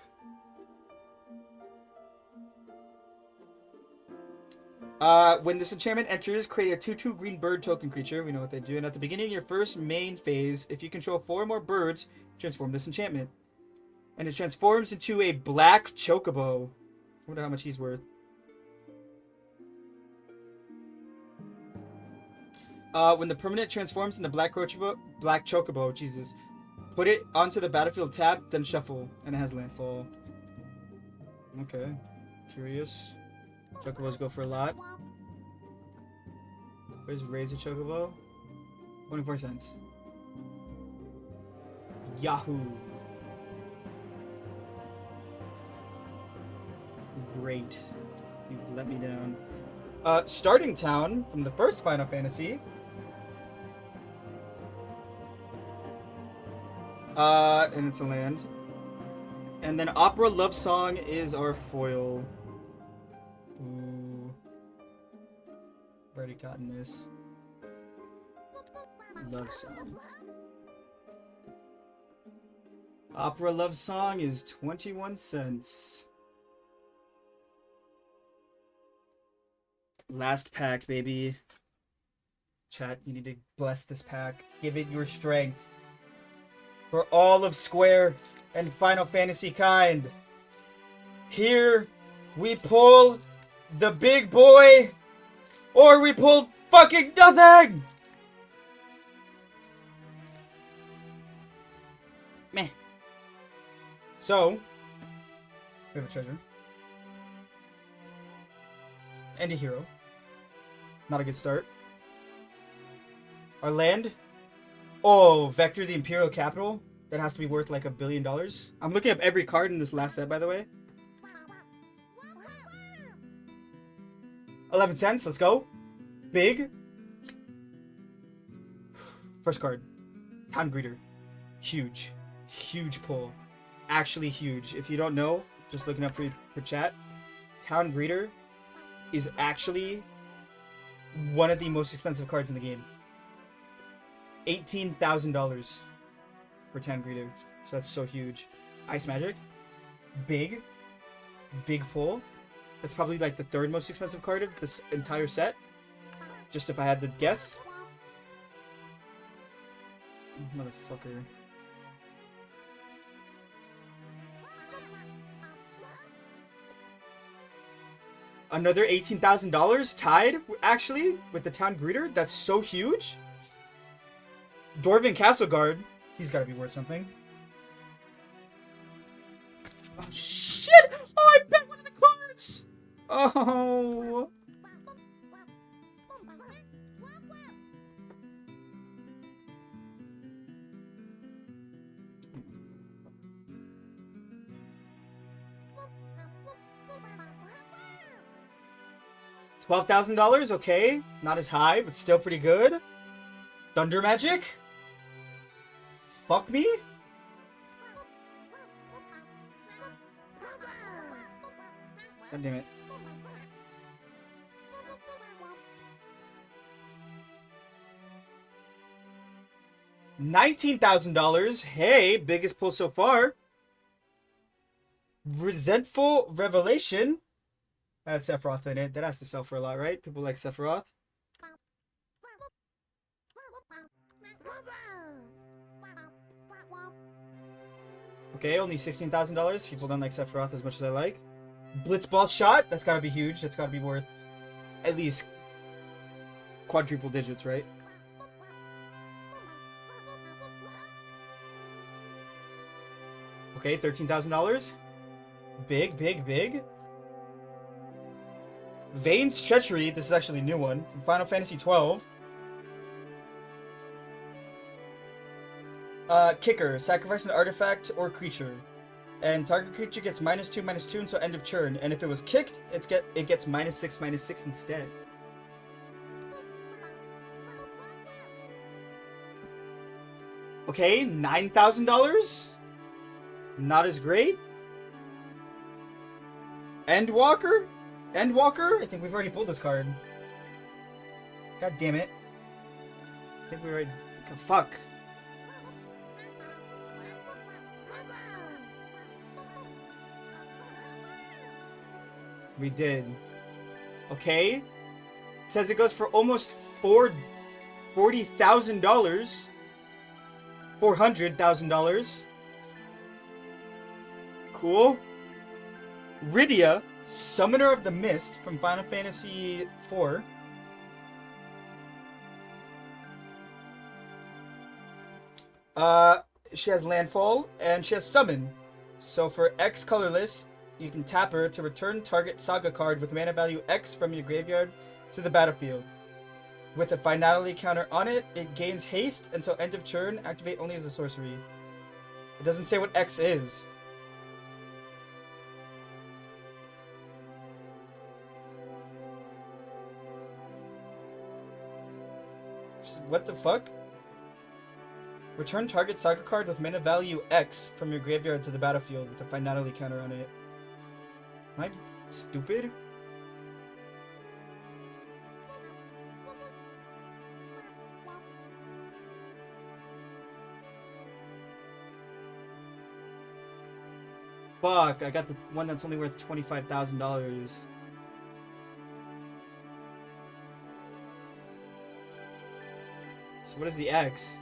When this enchantment enters, create a 2/2 green bird token creature. We know what they do. And at the beginning of your first main phase, if you control 4 or more birds, transform this enchantment. And it transforms into a black Chocobo. I wonder how much he's worth. When the permanent transforms into black Chocobo, Jesus. Put it onto the battlefield tab, then shuffle. And it has landfall. Okay. Curious. Chocobos go for a lot. Where's Raise a Chocobo? 24 cents. Yahoo! Great. You've let me down. Starting Town from the first Final Fantasy. And it's a land. And then Opera Love Song is our foil. Ooh. I've already gotten this. Love Song. Opera Love Song is 21 cents. Last pack, baby. Chat, you need to bless this pack. Give it your strength. For all of Square and Final Fantasy kind. Here, we pull the big boy, or we pull fucking nothing! Meh. So, we have a treasure. And a hero. Not a good start. Our land. Oh, Vector the Imperial Capital. That has to be worth like $1 billion. I'm looking up every card in this last set, by the way. 11 cents. Let's go. Big. First card. Town Greeter. Huge. Huge pull. Actually huge. If you don't know, just looking up for chat. Town Greeter is actually one of the most expensive cards in the game. $18,000 for Town Greeter. So that's so huge. Ice Magic. Big. Big pull. That's probably like the third most expensive card of this entire set. Just if I had to guess. Motherfucker. Another $18,000 tied, actually, with the Town Greeter. That's so huge. Dwarven Castle Guard. He's got to be worth something. Oh, shit! Oh, I bet one of the cards! Oh. $12,000, okay. Not as high, but still pretty good. Thunder Magic? Fuck me? God damn it. $19,000. Hey, biggest pull so far. Resentful Revelation. That's Sephiroth in it. That has to sell for a lot, right? People like Sephiroth. Okay, only $16,000. People don't like Sephiroth as much as I like. Blitzball Shot. That's gotta be huge. That's gotta be worth at least quadruple digits, right? Okay, $13,000. Big, big, big. Vane's Treachery. This is actually a new one from Final Fantasy 12. Kicker. Sacrifice an artifact or creature. And target creature gets -2/-2 until end of turn. And if it was kicked, it gets -6/-6 instead. Okay, $9,000. Not as great. Endwalker? Endwalker? I think we've already pulled this card. God damn it. I think we already... Fuck. We did. Okay. It says it goes for almost $40,000. $400,000. Cool. Rydia, Summoner of the Mist from Final Fantasy IV. She has Landfall and she has Summon. So for X colorless, you can tap her to return target saga card with mana value X from your graveyard to the battlefield. With a finality counter on it, it gains haste until end of turn, activate only as a sorcery. It doesn't say what X is. What the fuck? Return target saga card with mana value X from your graveyard to the battlefield with a finality counter on it. Am I stupid? Fuck, I got the one that's only worth $25,000. So what is the X?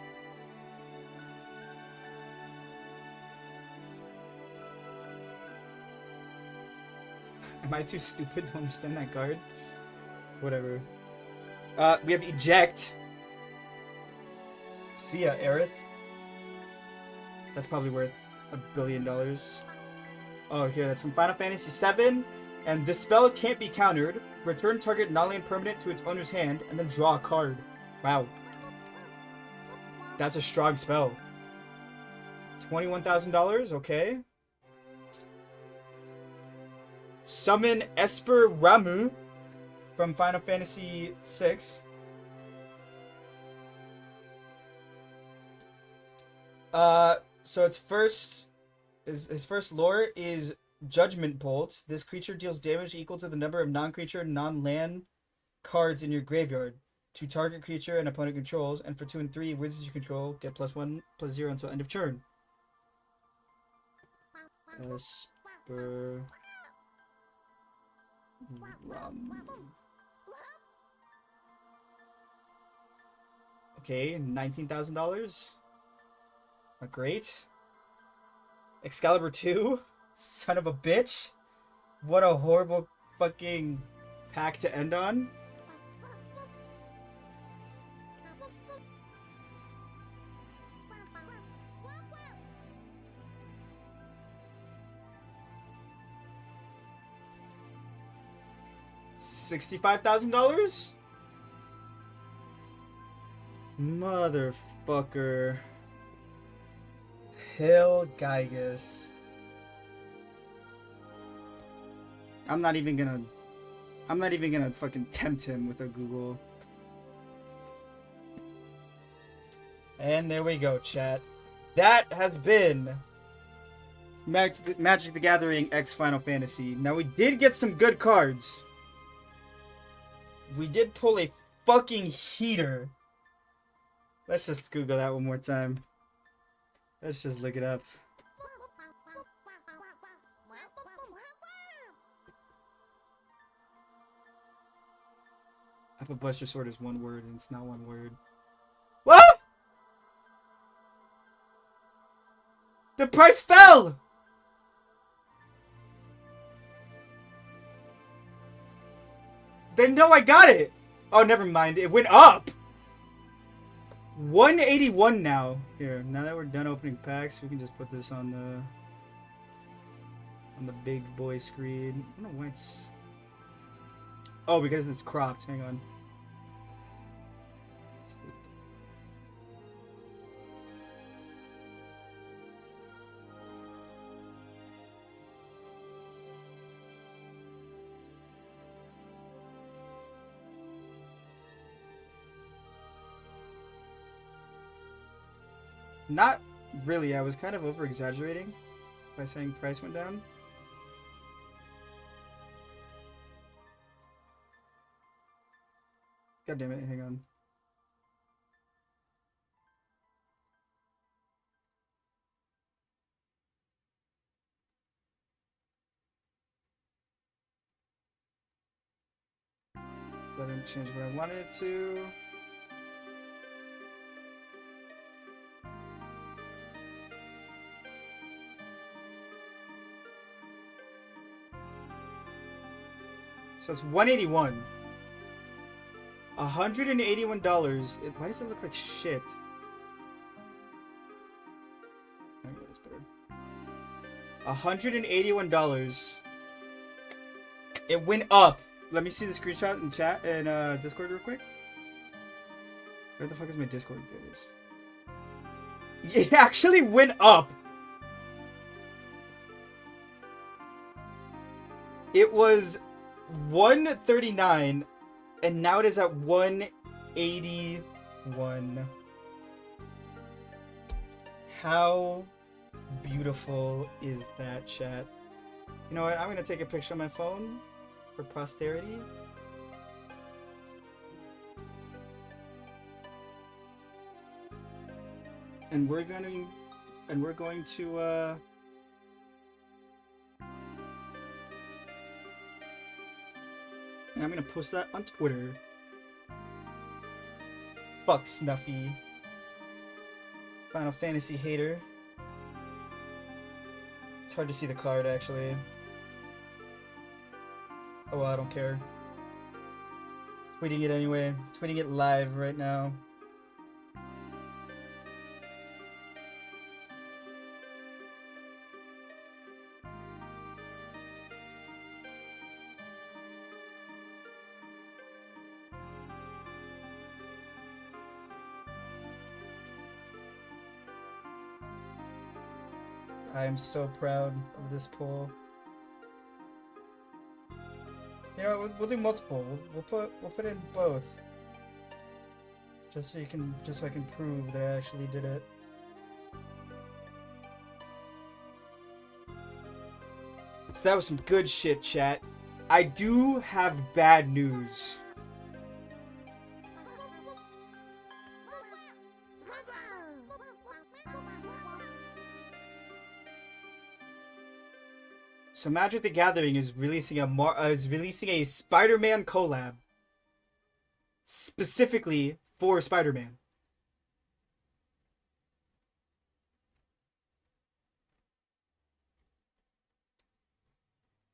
Am I too stupid to understand that card? Whatever. We have Eject. See ya, Aerith. That's probably worth $1 billion. Oh, here, that's from Final Fantasy VII. And this spell can't be countered. Return target non-land permanent to its owner's hand, and then draw a card. Wow. That's a strong spell. $21,000, okay. Summon Esper Ramu from Final Fantasy VI. So its first, his first lore is Judgment Bolt. This creature deals damage equal to the number of non-creature, non-land cards in your graveyard to target creature and opponent controls, and for 2 and 3 wizards you control get +1/+0 until end of turn. Esper Okay, $19,000. Not great. Excalibur 2? Son of a bitch. What a horrible fucking pack to end on. $65,000? Motherfucker. Hill Gygus. I'm not even gonna fucking tempt him with a Google. And there we go, chat. That has been Magic the Gathering X Final Fantasy. Now, we did get some good cards. We did pull a fucking heater. Let's just Google that one more time. Let's just look it up. I put Buster Sword as one word, and it's not one word. What? The price fell! Then no, I got it! Oh, never mind. It went up! 181 now. Here, now that we're done opening packs, we can just put this on the big boy screen. I don't know why it's... Oh, because it's cropped. Hang on. Not really. I was kind of over-exaggerating by saying price went down. God damn it, hang on. That didn't change what I wanted it to. So it's $181. $181. Why does it look like shit? Okay, that's better. $181. It went up. Let me see the screenshot in chat and Discord real quick. Where the fuck is my Discord? There it is. It actually went up. It was 139 and now it is at 181. How beautiful is that, chat? You know what? I'm gonna take a picture on my phone for posterity. And we're going to and I'm gonna post that on Twitter. Fuck Snuffy. Final Fantasy hater. It's hard to see the card, actually. Oh well, I don't care. Tweeting it anyway. Tweeting it live right now. I am so proud of this poll. You know, we'll do multiple. We'll put in both, just so I can prove that I actually did it. So that was some good shit, chat. I do have bad news. So Magic the Gathering is releasing a Spider-Man collab, specifically for Spider-Man.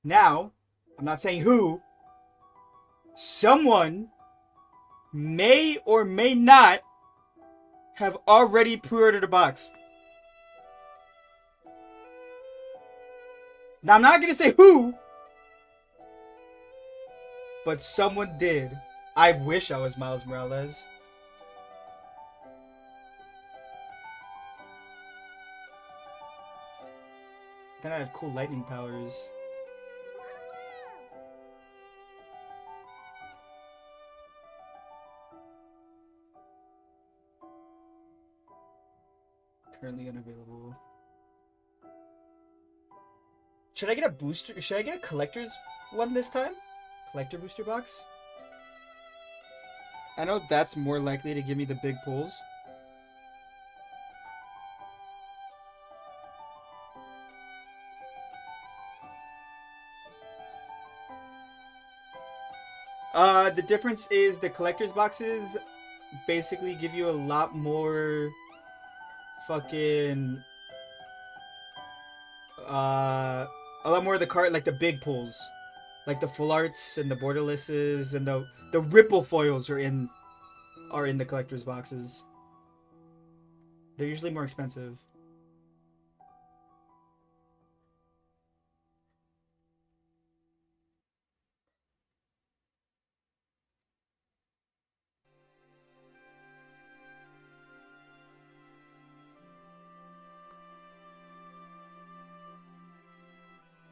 Now, I'm not saying who. Someone may or may not have already pre-ordered a box. Now, I'm not going to say who, but someone did. I wish I was Miles Morales. Then I have cool lightning powers. Currently unavailable. Should I get a booster? Should I get a collector's one this time? Collector booster box? I know that's more likely to give me the big pulls. The difference is the collector's boxes basically give you a lot more fucking a lot more of the card, like the big pulls, like the full arts and the borderlesses and the ripple foils are in the collector's boxes. They're usually more expensive.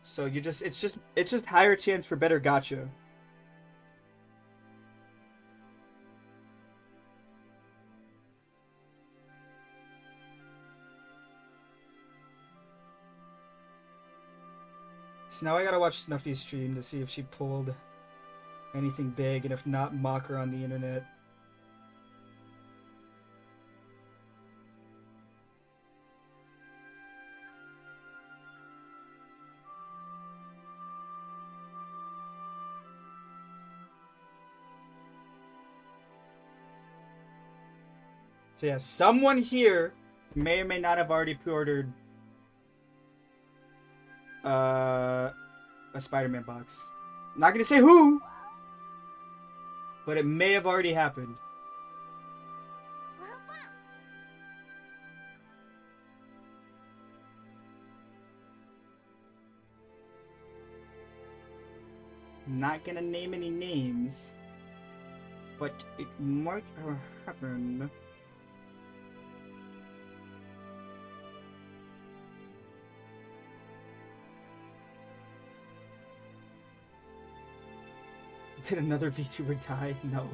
So it's just higher chance for better gacha. So now I gotta watch Snuffy's stream to see if she pulled anything big, and if not, mock her on the internet. So yeah, someone here may or may not have already pre-ordered a Spider-Man box. I'm not gonna say who, but it may have already happened. I'm not gonna name any names, but it might have happened. Did another VTuber die? No.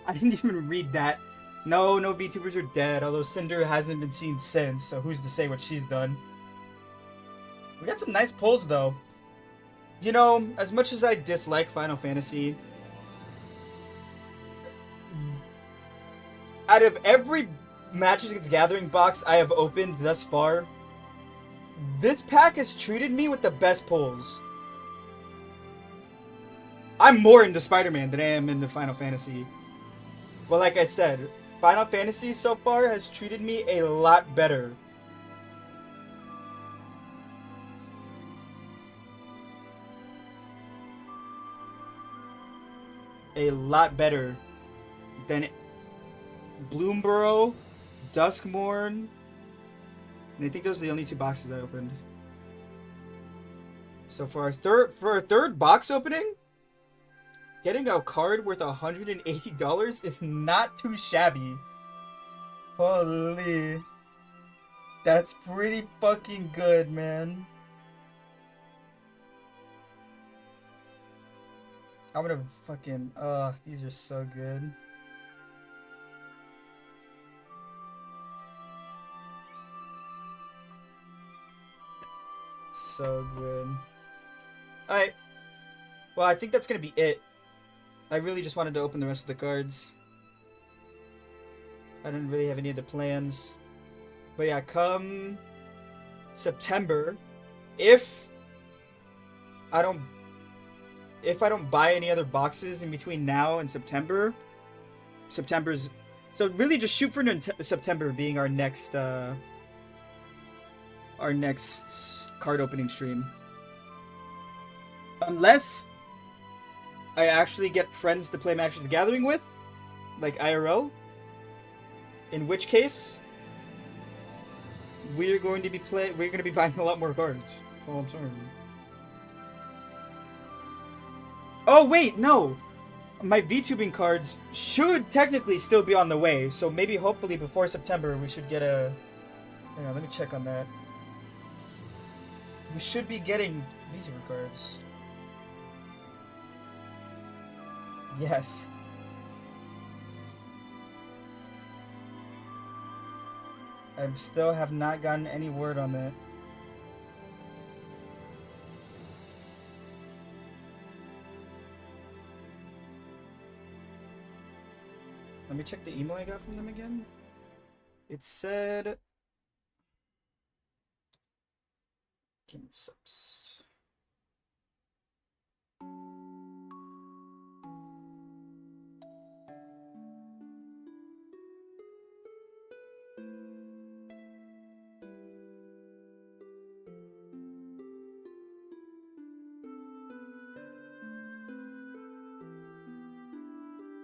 I didn't even read that. No VTubers are dead, although Cinder hasn't been seen since, so who's to say what she's done. We got some nice pulls, though. You know, as much as I dislike Final Fantasy, out of every Magic the Gathering box I have opened thus far, this pack has treated me with the best pulls. I'm more into Spider-Man than I am into Final Fantasy. But like I said, Final Fantasy so far has treated me a lot better. A lot better than Bloomborough, Duskmorn, and I think those are the only two boxes I opened. So for our third box opening, getting a card worth $180 is not too shabby. Holy. That's pretty fucking good, man. I'm gonna fucking... these are so good. So good. Alright. Well, I think that's gonna be it. I really just wanted to open the rest of the cards. I didn't really have any other plans. But yeah, come September, if I don't buy any other boxes in between now and September's... So really just shoot for September being our next card opening stream. Unless I actually get friends to play Magic the Gathering with, like IRL, in which case we're going to be buying a lot more cards. That's all I'm saying. Oh wait, no! My VTubing cards should technically still be on the way, so maybe hopefully before September we should get a... Hang on, let me check on that. We should be getting Visa cards. Yes. I still have not gotten any word on that. Let me check the email I got from them again. It said... Game subs.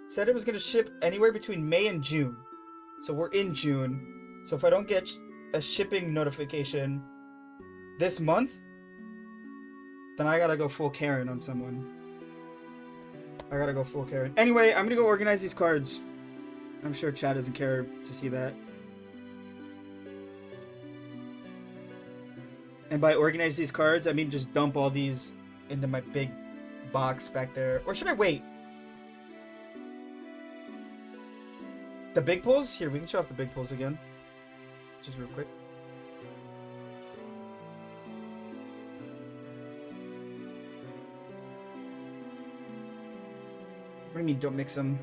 Said it was going to ship anywhere between May and June. So we're in June. So if I don't get a shipping notification this month, then I gotta go full Karen on someone. I gotta go full Karen. Anyway, I'm gonna go organize these cards. I'm sure Chad doesn't care to see that. And by organize these cards, I mean just dump all these into my big box back there. Or should I wait? The big pulls? Here, we can show off the big pulls again. Just real quick. What do you mean, don't mix them?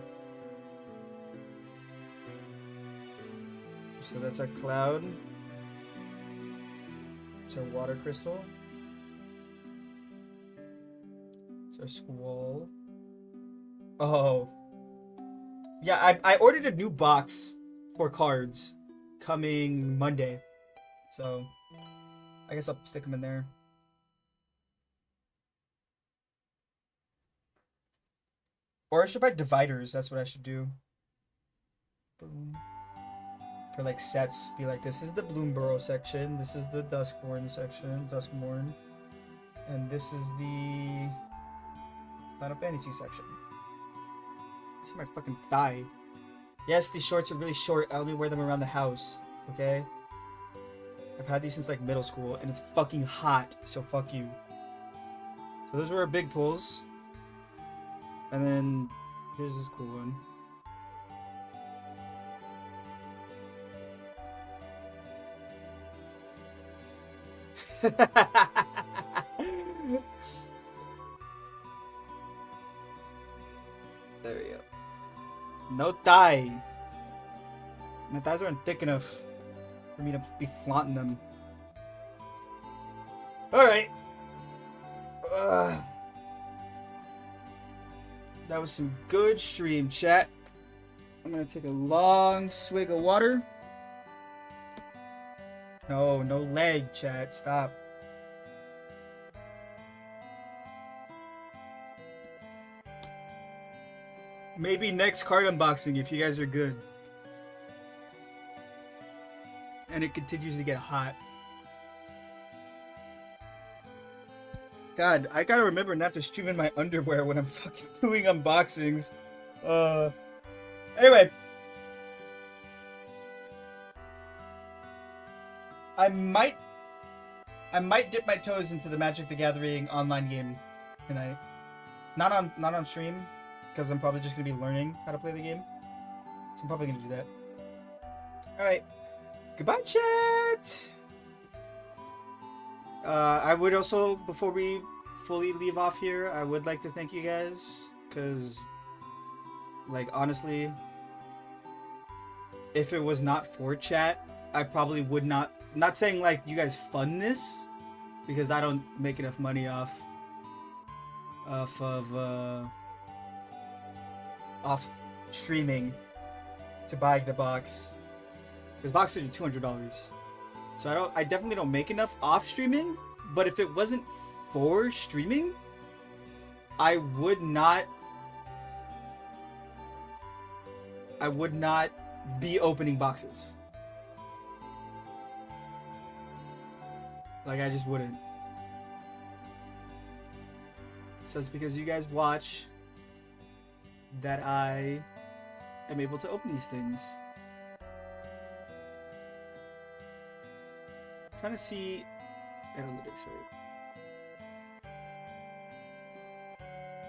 So that's our cloud. It's our water crystal. It's our squall. Oh. Yeah, I ordered a new box for cards coming Monday. So, I guess I'll stick them in there. Or I should buy dividers. That's what I should do. Boom. For like sets, be like, this is the Bloomburrow section. This is the Duskborn section. Duskborn. And this is the Final Fantasy section. I see my fucking thigh. Yes, these shorts are really short. I only wear them around the house. Okay? I've had these since like middle school, and it's fucking hot. So fuck you. So those were our big pulls. And then here's this cool one. There we go. No thigh. My thighs aren't thick enough for me to be flaunting them. Alright. That was some good stream, chat. I'm gonna take a long swig of water. No, no leg, chat. Stop. Maybe next card unboxing if you guys are good. And it continues to get hot. God, I gotta remember not to stream in my underwear when I'm fucking doing unboxings. Anyway. I might dip my toes into the Magic the Gathering online game tonight. Not on stream, because I'm probably just gonna be learning how to play the game. So I'm probably gonna do that. Alright. Goodbye, chat! I would also, before we fully leave off here, I would like to thank you guys, because, like, honestly, if it was not for chat, I probably would not saying, like, you guys fund this, because I don't make enough money off streaming to buy the box, because boxes are $200. So I definitely don't make enough off streaming, but if it wasn't for streaming, I would not be opening boxes. Like, I just wouldn't. So it's because you guys watch that I am able to open these things. Trying to see analytics, right?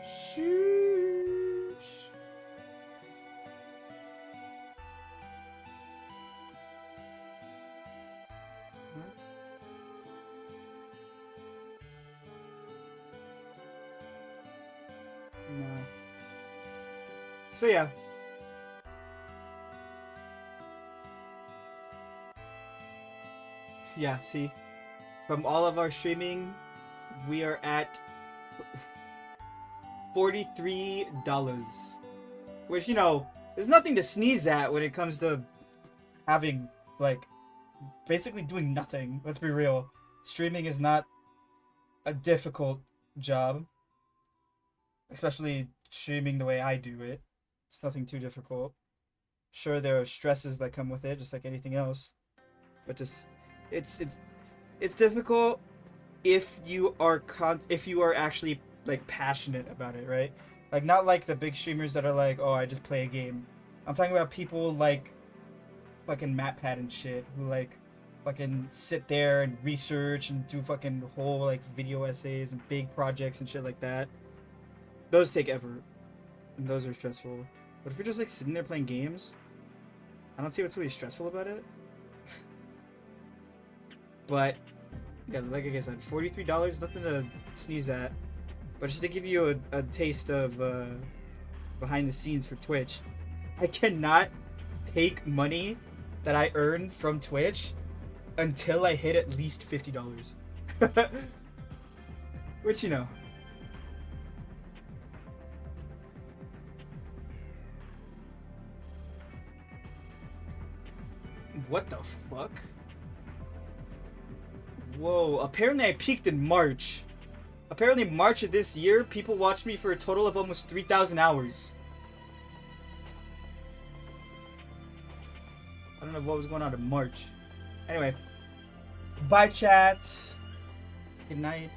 Sheesh. What? No. So yeah. Yeah, see? From all of our streaming, we are at $43. Which, you know, is nothing to sneeze at when it comes to having, like, basically doing nothing. Let's be real. Streaming is not a difficult job. Especially streaming the way I do it. It's nothing too difficult. Sure, there are stresses that come with it, just like anything else. But just, it's difficult if you are if you are actually like passionate about it, right? Like not like the big streamers that are like, oh, I just play a game. I'm talking about people like fucking MatPat and shit who like fucking sit there and research and do fucking whole like video essays and big projects and shit like that. Those take effort, and those are stressful. But if you're just like sitting there playing games, I don't see what's really stressful about it. But yeah, like I said, $43, nothing to sneeze at. But just to give you a taste of behind the scenes for Twitch, I cannot take money that I earn from Twitch until I hit at least $50. Which, you know. What the fuck? Whoa, apparently I peaked in March. Apparently March of this year, people watched me for a total of almost 3,000 hours. I don't know what was going on in March. Anyway. Bye, chat. Good night.